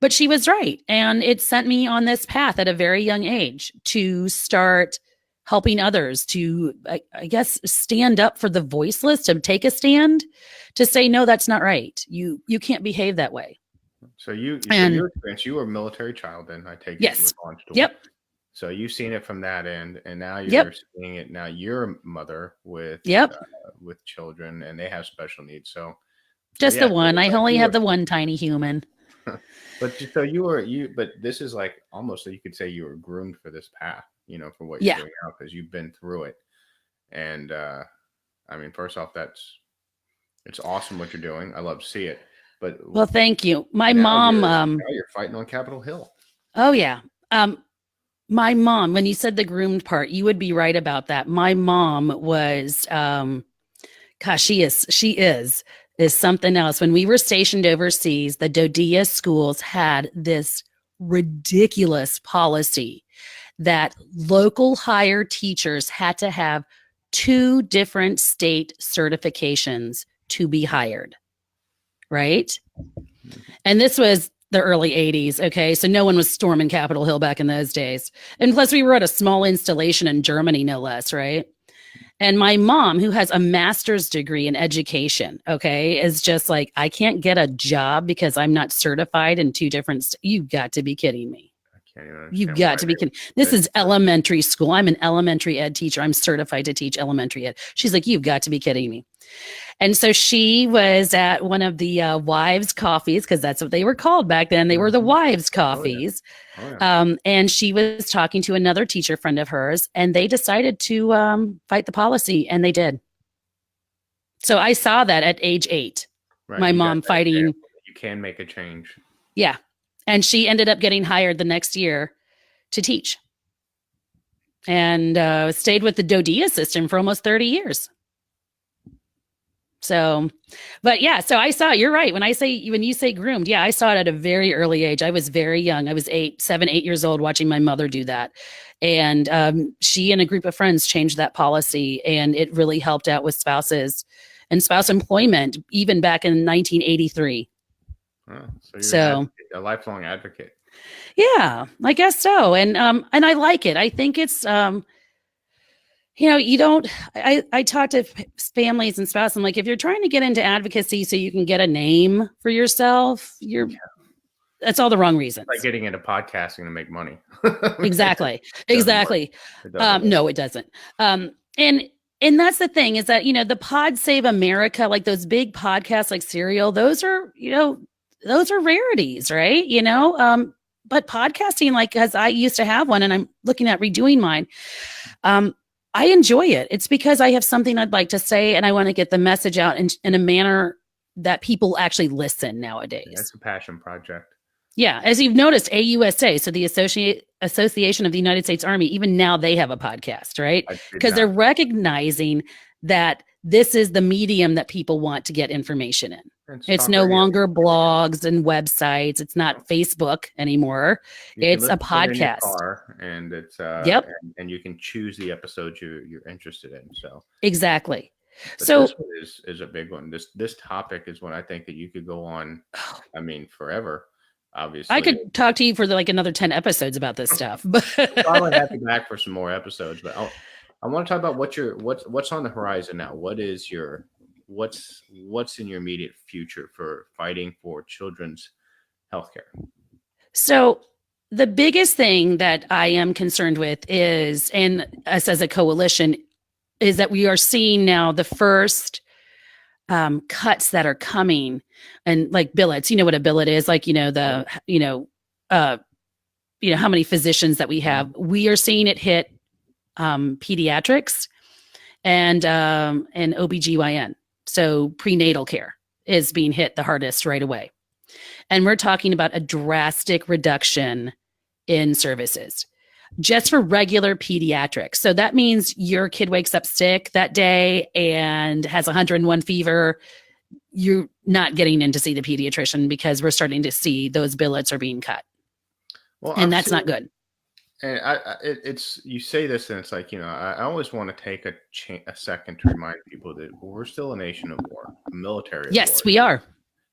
But she was right. And it sent me on this path at a very young age to start helping others to, I guess, stand up for the voiceless, to take a stand, to say, no, that's not right. You can't behave that way. So your And experience, you were a military child, then I take it, you yes. were launched to war. Yep. So you've seen it from that end, and now you're Yep. seeing it. Now you're a mother Yep. with children, and they have special needs. So Just yeah, the so one. it's I like only you have were, the one tiny human. so you were but this is like almost so you could say you were groomed for this path, for what you're Yeah. doing now because you've been through it. And I mean, first off, it's awesome what you're doing. I love to see it. But Well, thank you. My now mom, you're fighting on Capitol Hill. oh yeah. My mom, when you said the groomed part, you would be right about that. My mom was, gosh, she is something else. When we were stationed overseas, the Dodia schools had this ridiculous policy that local hire teachers had to have 2 different state certifications to be hired, right? And this was the early 80s. Okay. So no one was storming Capitol Hill back in those days. And plus, we were at a small installation in Germany, no less. Right. And my mom, who has a master's degree in education, okay, is just like, I can't get a job because I'm not certified in 2 different. You've got to be kidding me. I can't even You've understand why got to be kidding. This is elementary school. I'm an elementary ed teacher. I'm certified to teach elementary ed. She's like, you've got to be kidding me. And so she was at one of the wives' coffees, because that's what they were called back then. They were the wives' coffees. Oh, yeah. And she was talking to another teacher friend of hers, and they decided to fight the policy, and they did. So I saw that at age 8, Right. my mom fighting. You can make a change. Yeah. And she ended up getting hired the next year to teach, and stayed with the Dodia system for almost 30 years. So, but yeah, so I saw, you're right. When you say groomed, yeah, I saw it at a very early age. I was very young. I was 7, 8 years old watching my mother do that. And she and a group of friends changed that policy, and it really helped out with spouses and spouse employment, even back in 1983. Oh, so you're a lifelong advocate. Yeah, I guess so. And I like it. I think it's, you don't, I talk to families and spouses. I'm like, if you're trying to get into advocacy so you can get a name for yourself, that's all the wrong reasons. Like getting into podcasting to make money. Exactly. Exactly. No, it doesn't. And that's the thing, is that, the Pod Save America, like those big podcasts like Serial, those are rarities, right? But podcasting, like, as I used to have one and I'm looking at redoing mine, I enjoy it. It's because I have something I'd like to say, and I want to get the message out in a manner that people actually listen nowadays. That's a passion project. Yeah. As you've noticed, AUSA, so the Association of the United States Army, even now they have a podcast, right? Because they're recognizing that this is the medium that people want to get information in. It's no longer blogs and websites. It's not Facebook anymore. It's a podcast. And it's and you can choose the episodes you're interested in. So exactly. But so this one is a big one. This topic is one I think that you could go on. I mean, forever. Obviously, I could talk to you for like another 10 episodes about this stuff. But probably have you back for some more episodes. But I want to talk about what's on the horizon now. What's in your immediate future for fighting for children's healthcare? So the biggest thing that I am concerned with is, and us as a coalition, is that we are seeing now the first cuts that are coming, and like billets. You know what a billet is? Like, how many physicians that we have. We are seeing it hit pediatrics and OBGYN. So prenatal care is being hit the hardest right away. And we're talking about a drastic reduction in services just for regular pediatrics. So that means your kid wakes up sick that day and has 101 fever. You're not getting in to see the pediatrician because we're starting to see those billets are being cut. Well, and that's not good. And it's you say this, and it's like, I always want to take a second to remind people that we're still a nation of war, a military. Yes, we are.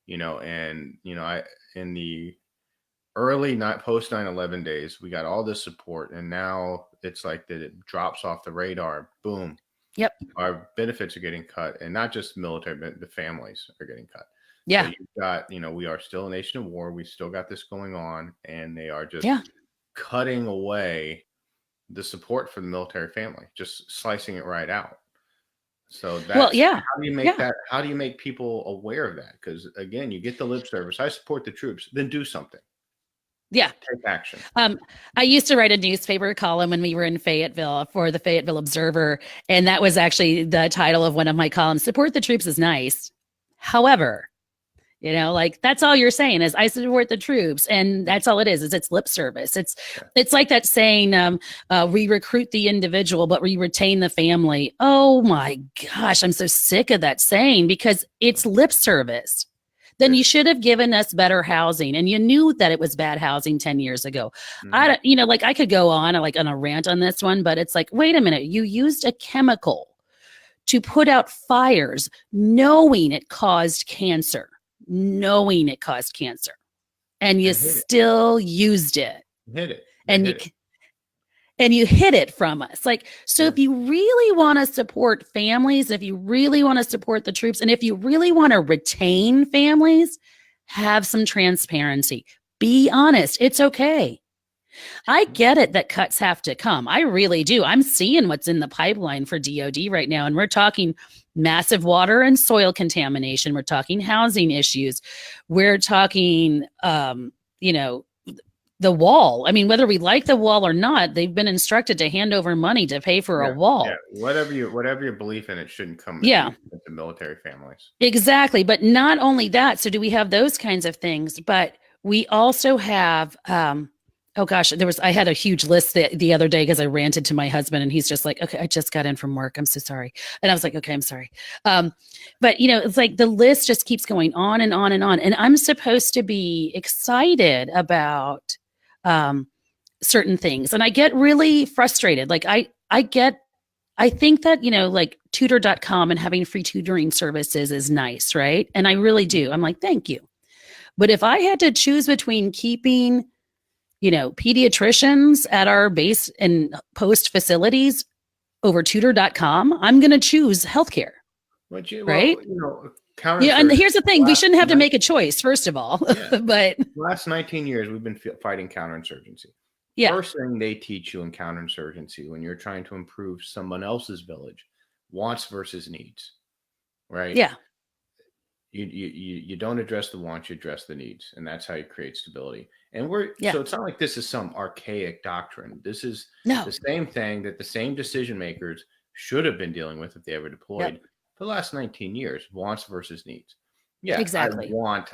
And I in the early not post 9/11 days, we got all this support, and now it's like that it drops off the radar. Boom, Yep. our benefits are getting cut, and not just the military, but the families are getting cut. So Yeah. you've got, we are still a nation of war. We still got this going on, and they are just Yeah. cutting away the support for the military family, just slicing it right out. So Well, that's yeah. how do you make Yeah. that? How do you make people aware of that? Because again, you get the lip service. I support the troops. Then do something. Yeah. Take action. I used to write a newspaper column when we were in Fayetteville for the Fayetteville Observer. And that was actually the title of one of my columns. Support the troops is nice. However, like that's all you're saying is I support the troops. And that's all it is it's lip service. It's like that saying, we recruit the individual, but we retain the family. Oh my gosh, I'm so sick of that saying because it's lip service. Then you should have given us better housing. And you knew that it was bad housing 10 years ago. Mhm. I could go on like on a rant on this one, but it's like, wait a minute, you used a chemical to put out fires, knowing it caused cancer, and you And hit it. still used it. Hit it. And Hit it. you hid it from us. Like, so Yeah. if you really want to support families, if you really want to support the troops, and if you really want to retain families, have some transparency. Be honest. It's okay. I get it that cuts have to come. I really do. I'm seeing what's in the pipeline for DOD right now, and we're talking massive water and soil contamination. We're talking housing issues. We're talking, the wall. I mean, whether we like the wall or not, they've been instructed to hand over money to pay for a wall. Yeah. Whatever your belief in it shouldn't come Yeah. with the military families. Exactly. But not only that, so do we have those kinds of things, but we also have oh gosh, I had a huge list the other day because I ranted to my husband and he's just like, okay, I just got in from work. I'm so sorry. And I was like, okay, I'm sorry. But it's like the list just keeps going on and on and on. And I'm supposed to be excited about certain things. And I get really frustrated. Like I think that, like tutor.com and having free tutoring services is nice, right? And I really do. I'm like, thank you. But if I had to choose between keeping, pediatricians at our base and post facilities over tutor.com, I'm going to choose healthcare. Right? Yeah, and here's the thing: we shouldn't have to make a choice, first of all. Yeah. But the last 19 years, we've been fighting counterinsurgency. Yeah. First thing they teach you in counterinsurgency when you're trying to improve someone else's village, wants versus needs, right? Yeah. You don't address the wants, you address the needs, and that's how you create stability. And so it's not like this is some archaic doctrine. This is the same thing that the same decision makers should have been dealing with if they ever deployed for the last 19 years, wants versus needs. Yeah, exactly.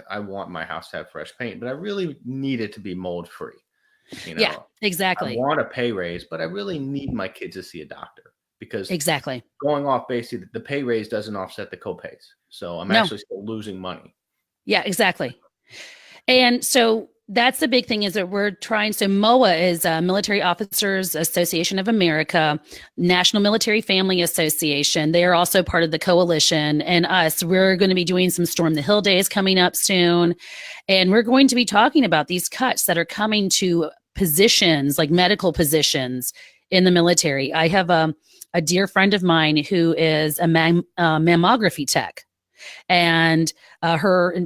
I want my house to have fresh paint, but I really need it to be mold free. Yeah, exactly. I want a pay raise, but I really need my kids to see a doctor because exactly going off basically the pay raise doesn't offset the copays. So I'm actually still losing money. Yeah, exactly. And so that's the big thing is that we're trying. So MOA is Military Officers Association of America, National Military Family Association. They are also part of the coalition. And we're going to be doing some Storm the Hill days coming up soon. And we're going to be talking about these cuts that are coming to positions, like medical positions in the military. I have a dear friend of mine who is a mammography tech. And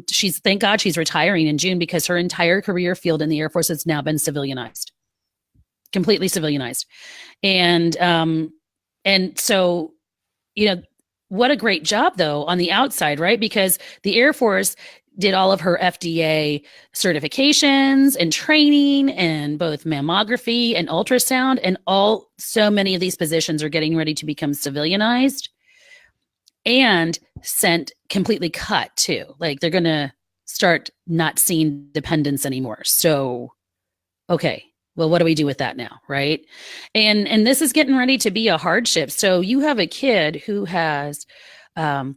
she's thank God she's retiring in June because her entire career field in the Air Force has now been civilianized, completely civilianized. And so, what a great job though on the outside, right? Because the Air Force did all of her FDA certifications and training and both mammography and ultrasound, and so many of these positions are getting ready to become civilianized and sent completely cut too. Like they're going to start not seeing dependents anymore. So, okay, well, what do we do with that now? Right. And this is getting ready to be a hardship. So you have a kid who has some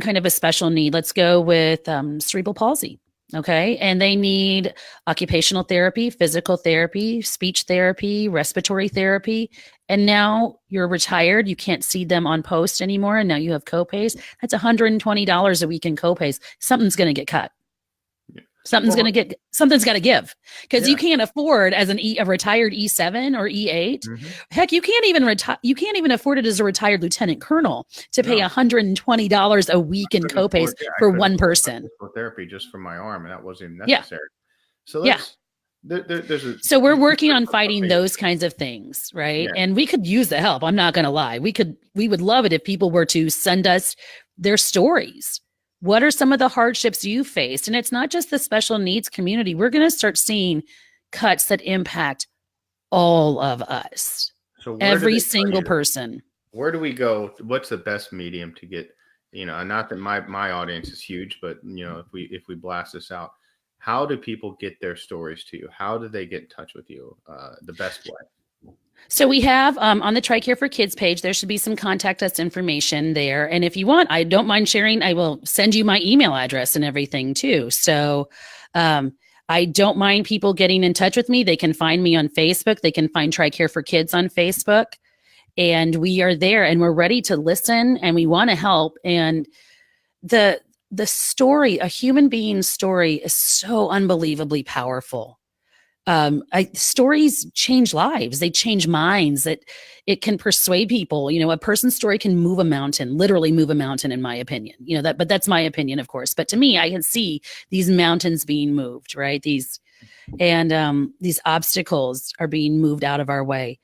kind of a special need. Let's go with cerebral palsy. Okay. And they need occupational therapy, physical therapy, speech therapy, respiratory therapy. And now you're retired. You can't see them on post anymore. And now you have copays. That's $120 a week in copays. Something's going to get cut. Yeah. Something's got to give because you Yeah. can't afford as a retired E7 or E8. Mhm. Heck, you can't even afford it as a retired lieutenant colonel to pay No, $120 a week in copays I for couldn't one afford my person. physical therapy just for my arm, and that wasn't even Yeah. necessary. So Yeah. there's a So we're you working touched on on fighting something. those kinds of things, right? Yeah. And we could use the help. I'm not going to lie. We would love it if people were to send us their stories. What are some of the hardships you faced? And it's not just the special needs community. We're going to start seeing cuts that impact all of us, So where do every they tell single you? person. Where do we go? What's the best medium to get? And not that my audience is huge, but if we blast this out, how do people get their stories to you? How do they get in touch with you? The best way. So we have on the Tricare for Kids page, there should be some contact us information there. And if you want, I don't mind sharing. I will send you my email address and everything too. So I don't mind people getting in touch with me. They can find me on Facebook. They can find Tricare for Kids on Facebook. And we are there and we're ready to listen and we want to help. And the story, a human being's story is so unbelievably powerful. Stories change lives. They change minds. That it can persuade people. A person's story can move a mountain, literally move a mountain, in my opinion. But that's my opinion, of course. But to me, I can see these mountains being moved, right? These obstacles are being moved out of our way.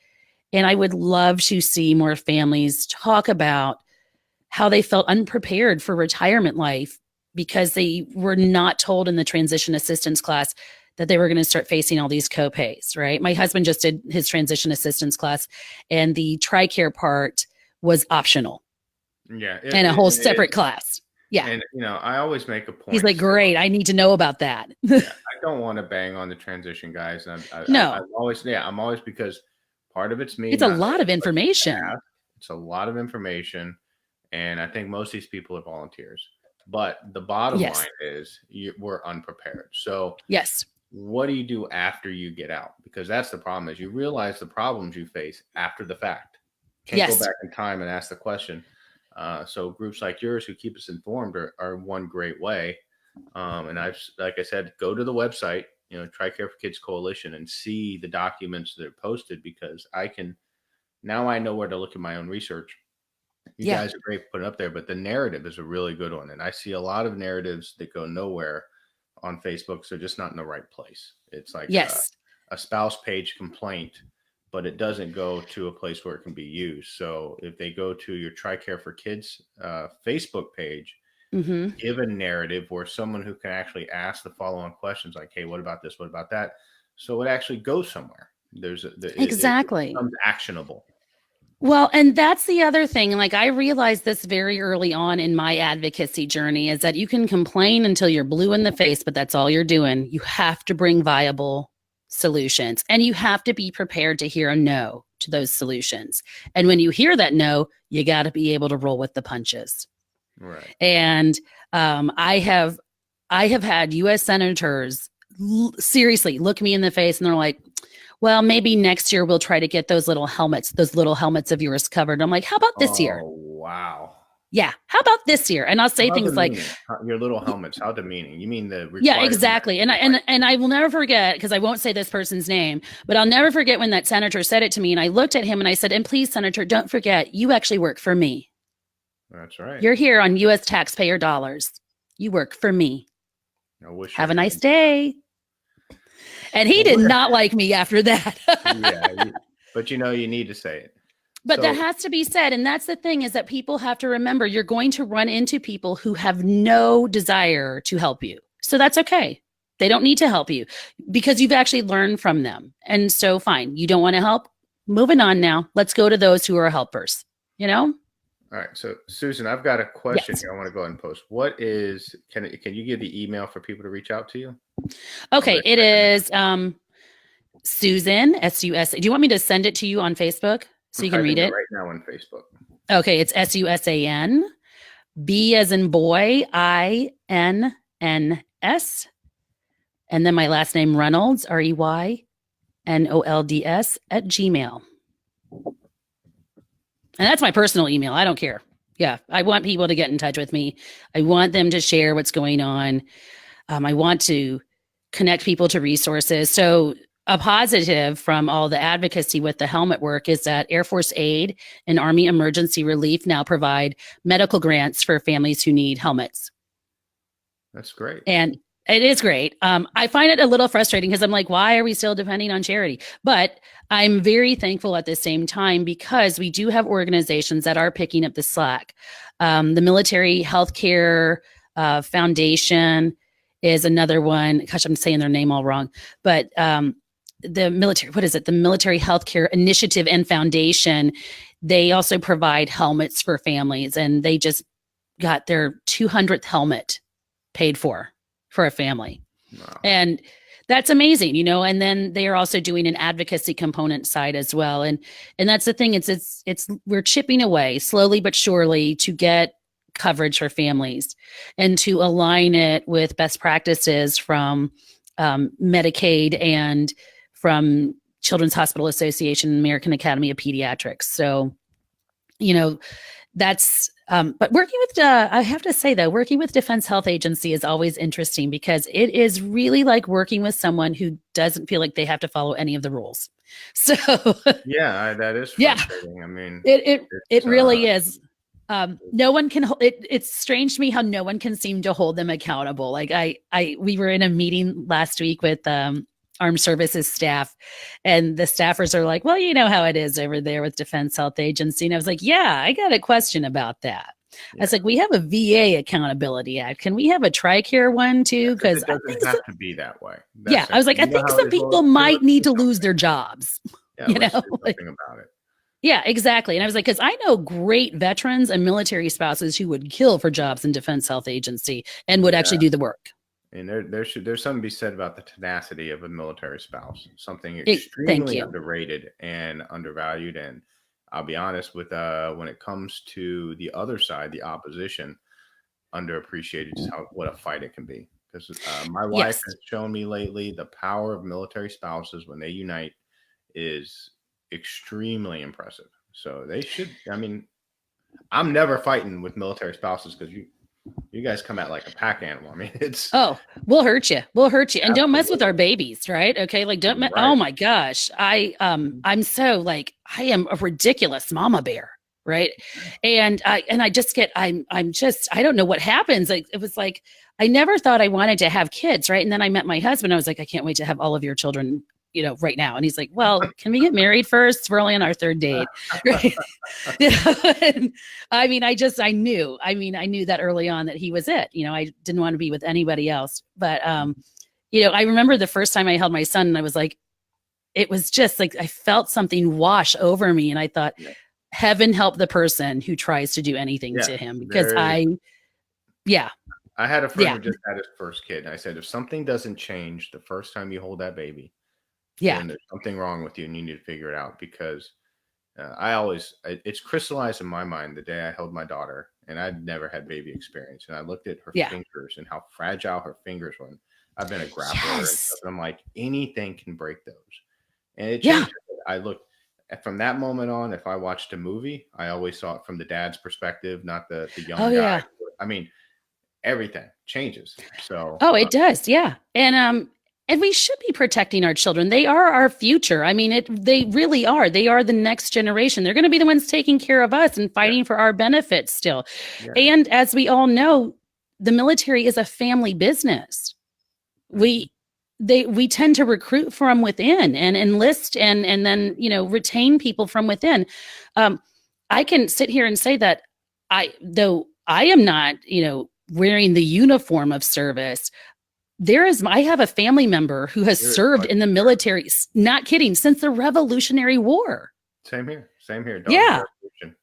And I would love to see more families talk about how they felt unprepared for retirement life because they were not told in the transition assistance class that they were going to start facing all these copays, right? My husband just did his transition assistance class and the TRICARE part was optional Yeah, and a whole separate class. Yeah. and I always make a He's point. like, great, I need to know about that. Yeah, I don't want to bang on the transition guys. And No, I'm always because part of it's me it's a not lot knowing of what to information. ask. It's a lot of information, and I think most of these people are volunteers. But the bottom Yes. line is we're unprepared. So Yes. what do you do after you get out? Because that's the problem is you realize the problems you face after the fact. Can't Yes. go back in time and ask the question. So groups like yours who keep us informed are one great way. And like I said, go to the website, Tricare for Kids Coalition, and see the documents that are posted because now I know where to look at my own research. You Yeah. guys are great for putting up there, but the narrative is a really good one. And I see a lot of narratives that go nowhere on Facebook. So just not in the right place. It's like Yes. a spouse page complaint, but it doesn't go to a place where it can be used. So if they go to your Tricare for Kids Facebook page, Mm-hmm. give a narrative where someone who can actually ask the follow-on questions like, hey, what about this? What about that? So it actually goes somewhere. Exactly. It becomes actionable. Well, and that's the other thing. Like, I realized this very early on in my advocacy journey is that you can complain until you're blue in the face, but that's all you're doing. You have to bring viable solutions and you have to be prepared to hear a no to those solutions. And when you hear that no, you got to be able to roll with the punches. Right. And I have had U.S. senators seriously look me in the face and they're like, well, maybe next year we'll try to get those little helmets of yours covered. I'm like, how about this year? Oh, wow. Yeah. How about this year? And I'll say things like, your little helmets. How demeaning. You mean the yeah, exactly. And I will never forget, because I won't say this person's name, but I'll never forget when that senator said it to me. And I looked at him and I said, and please, Senator, don't forget, you actually work for me. That's right. You're here on U.S. taxpayer dollars. You work for me. I wish. Have a nice day. And he did not like me after that. Yeah, but you need to say it. But that has to be said. And that's the thing, is that people have to remember you're going to run into people who have no desire to help you. So that's okay. They don't need to help you because you've actually learned from them. And so fine, you don't want to help? Moving on now. Let's go to those who are helpers, All right. So Susan, I've got a question Yes. here I want to go ahead and post. What is, can you give the email for people to reach out to you? Okay. It is Susan, S-U-S. Do you want me to send it to you on Facebook so you can read it? Right now on Facebook. Okay. It's S-U-S-A-N, B as in boy, I-N-N-S And then my last name, Reynolds, REYNOLDS @gmail. And that's my personal email. I don't care. Yeah. I want people to get in touch with me. I want them to share what's going on. I want to connect people to resources. So a positive from all the advocacy with the helmet work is that Air Force Aid and Army Emergency Relief now provide medical grants for families who need helmets. That's great. And it is great. I find it a little frustrating because I'm like, why are we still depending on charity? But I'm very thankful at the same time because we do have organizations that are picking up the slack. The Military Healthcare Foundation is another one. Gosh, I'm saying their name all wrong. But the military, what is it? The Military Healthcare Initiative and Foundation, they also provide helmets for families. And they just got their 200th helmet paid for a family. Wow. And that's amazing, and then they are also doing an advocacy component side as well. And that's the thing. It's we're chipping away slowly but surely to get coverage for families and to align it with best practices from Medicaid and from Children's Hospital Association, American Academy of Pediatrics. So, that's, but working with, I have to say though, working with Defense Health Agency is always interesting because it is really like working with someone who doesn't feel like they have to follow any of the rules. So yeah, that is frustrating. I mean, it really is. No one can, it's strange to me how no one can seem to hold them accountable. Like we were in a meeting last week with, Armed Services staff, and the staffers are like, well, you know how it is over there with Defense Health Agency. And I was like, yeah, I got a question about that. Yeah. I was like, we have a VA Accountability Act. Can we have a Tricare one too? Because it doesn't have to be that way. I was like, I think some people might need to lose their jobs. Yeah, something about it. Yeah, exactly. And I was like, because I know great veterans and military spouses who would kill for jobs in Defense Health Agency and would actually do the work. And there's something to be said about the tenacity of a military spouse, something extremely underrated and undervalued. And I'll be honest with when it comes to the other side, the opposition, underappreciated just what a fight it can be. Because my wife has shown me lately the power of military spouses when they unite is extremely impressive. So they should. I mean, I'm never fighting with military spouses because you guys come out like a pack animal. I mean, we'll hurt you. And don't mess with our babies, right? Okay. Like oh my gosh. I'm so like, I am a ridiculous mama bear. Right. And I just get, I don't know what happens. Like, it was like, I never thought I wanted to have kids. Right. And then I met my husband. I was like, I can't wait to have all of your children, right now. And he's like, well, can we get married first? We're only on our third date. Right? And, I mean, I knew that early on that he was it. I didn't want to be with anybody else. But, I remember the first time I held my son and I was like, it was just like, I felt something wash over me. And I thought, heaven help the person who tries to do anything to him because I had a friend who just had his first kid. And I said, if something doesn't change the first time you hold that baby, then there's something wrong with you and you need to figure it out because it's crystallized in my mind the day I held my daughter and I'd never had baby experience. And I looked at her fingers and how fragile her fingers were. I've been a grappler and stuff, and I'm like, anything can break those. And it changed. I looked from that moment on, if I watched a movie, I always saw it from the dad's perspective, not the young guy. Yeah. I mean, everything changes. So it does. Yeah. And we should be protecting our children. They are our future. I mean, they really are. They are the next generation. They're going to be the ones taking care of us and fighting for our benefits still. Yeah. And as we all know, the military is a family business. We tend to recruit from within and enlist and then, retain people from within. I can sit here and say that though I am not, wearing the uniform of service, I have a family member who has served in the military, not kidding, since the Revolutionary War. Same here. Yeah.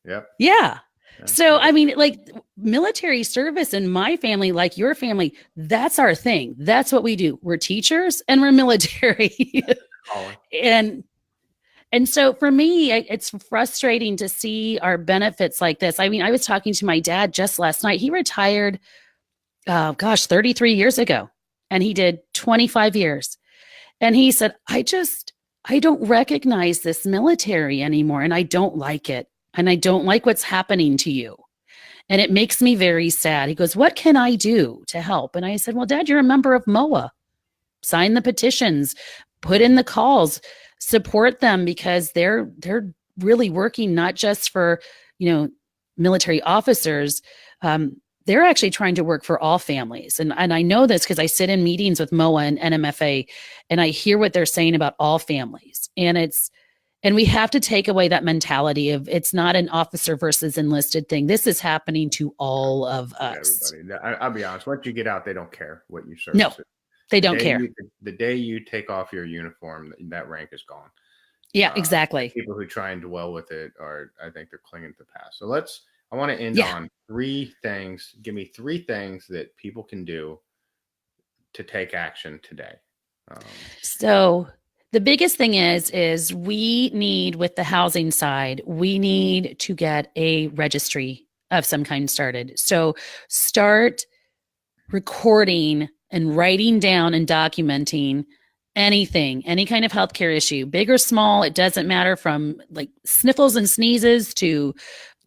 Yep. Yeah. So, I mean, like military service in my family, like your family, that's our thing. That's what we do. We're teachers and we're military. And so for me, it's frustrating to see our benefits like this. I mean, I was talking to my dad just last night. He retired, 33 years ago. And he did 25 years. And he said, I don't recognize this military anymore. And I don't like it. And I don't like what's happening to you. And it makes me very sad. He goes, what can I do to help? And I said, well, Dad, you're a member of MOA. Sign the petitions, put in the calls, support them, because they're really working not just for, military officers. They're actually trying to work for all families. And I know this because I sit in meetings with MOA and NMFA, and I hear what they're saying about all families. And we have to take away that mentality of it's not an officer versus enlisted thing. This is happening to all of us. Everybody. I'll be honest. Once you get out, they don't care what you serve. No, they don't care. The day you take off your uniform, that rank is gone. Yeah, exactly. People who try and dwell with it I think they're clinging to the past. So I want to end on 3 things. Give me 3 things that people can do to take action today. So the biggest thing is we need, with the housing side, we need to get a registry of some kind started. So start recording and writing down and documenting anything, any kind of healthcare issue, big or small. It doesn't matter, from like sniffles and sneezes to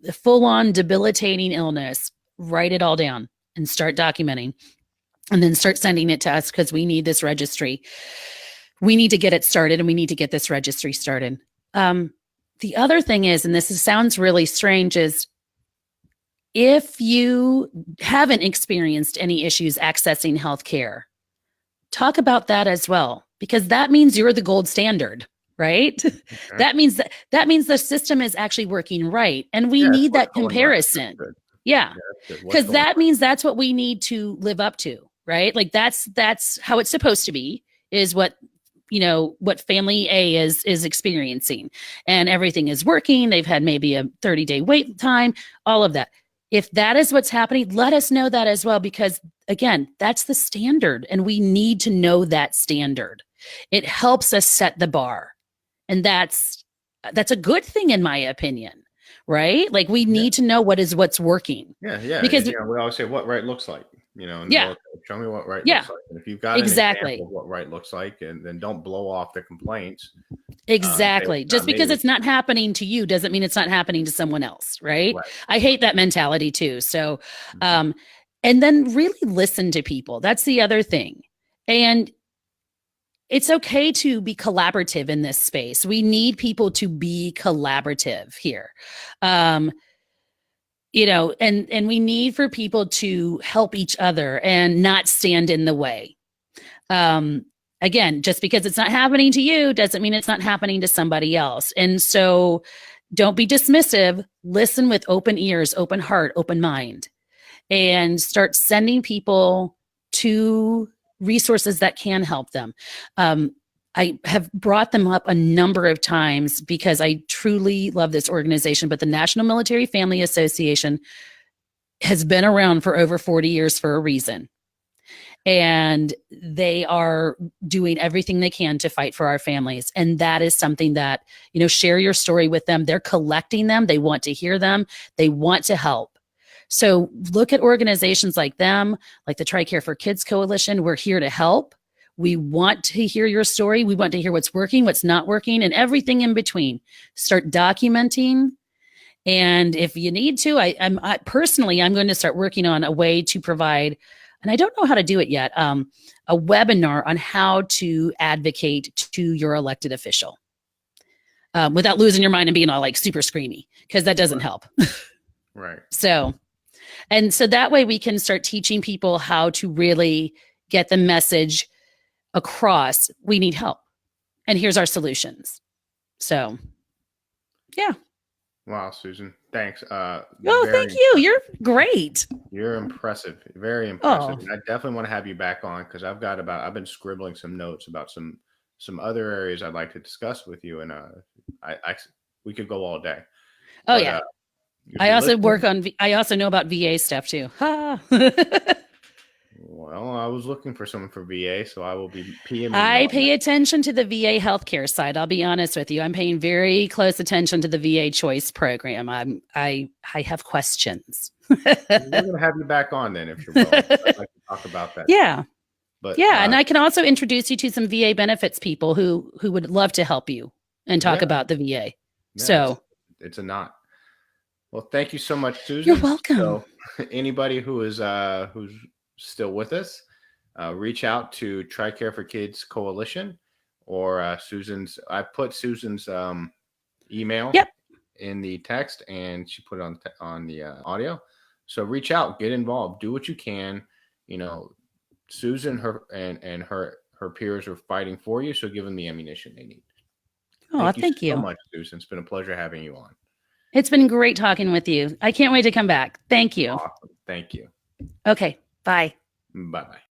the full-on debilitating illness. Write it all down and start documenting, and then start sending it to us, because we need this registry. We need to get it started, and we need to get this registry started. The other thing is, and sounds really strange, is if you haven't experienced any issues accessing healthcare, talk about that as well, because that means you're the gold standard, right? Okay. That means the system is actually working right. And we need that comparison. Right. Yeah. Because that means that's what we need to live up to, right? Like that's how it's supposed to be, is what family A is experiencing, and everything is working. They've had maybe a 30-day wait time, all of that. If that is what's happening, let us know that as well, because again, that's the standard, and we need to know that standard. It helps us set the bar. And that's a good thing, in my opinion, right? Like we need to know what's working. Yeah. Because we always say what right looks like, and show me what right looks like. And if you've got an example of what right looks like, and then don't blow off the complaints. Exactly. Just because it's not happening to you doesn't mean it's not happening to someone else, right? I hate that mentality too. So, and then really listen to people. That's the other thing. And it's okay to be collaborative in this space. We need people to be collaborative here. And we need for people to help each other and not stand in the way. Again, just because it's not happening to you doesn't mean it's not happening to somebody else. And so don't be dismissive. Listen with open ears, open heart, open mind, and start sending people to resources that can help them. I have brought them up a number of times because I truly love this organization, but the National Military Family Association has been around for over 40 years for a reason. And they are doing everything they can to fight for our families. And that is something that, share your story with them. They're collecting them. They want to hear them. They want to help. So look at organizations like them, like the Tricare for Kids Coalition. We're here to help. We want to hear your story. We want to hear what's working, what's not working, and everything in between. Start documenting. And if you need to, I'm going to start working on a way to provide, and I don't know how to do it yet, a webinar on how to advocate to your elected official without losing your mind and being all like super screamy, because that doesn't help. Right. So that way we can start teaching people how to really get the message across. We need help, and here's our solutions. So, yeah. Wow, Susan, thanks. Thank you. You're great. You're impressive. Very impressive. And I definitely want to have you back on, because I've been scribbling some notes about some other areas I'd like to discuss with you, and we could go all day. Yeah. I also know about VA stuff too. Well, I was looking for someone for VA, so I will be PMing. I pay attention to the VA healthcare side. I'll be honest with you. I'm paying very close attention to the VA choice program. I have questions. We're going to have you back on then, if you're willing. I'd like to talk about that. Yeah. But Yeah, and I can also introduce you to some VA benefits people who would love to help you and talk yeah, about the VA. yeah, So it's a not. Well, thank you so much, you're Susan. welcome. So anybody who is who's still with us, reach out to Tricare for Kids Coalition or Susan's. I put Susan's email Yep. in the text, and she put it on the audio. So reach out, get involved, do what you can. You know, Susan, her peers are fighting for you, so give them the ammunition they need. Oh, Thank you thank so you. much, Susan. It's been a pleasure having you on. It's been great talking with you. I can't wait to come back. Thank you. Awesome. Thank you. Okay. Bye. Bye bye.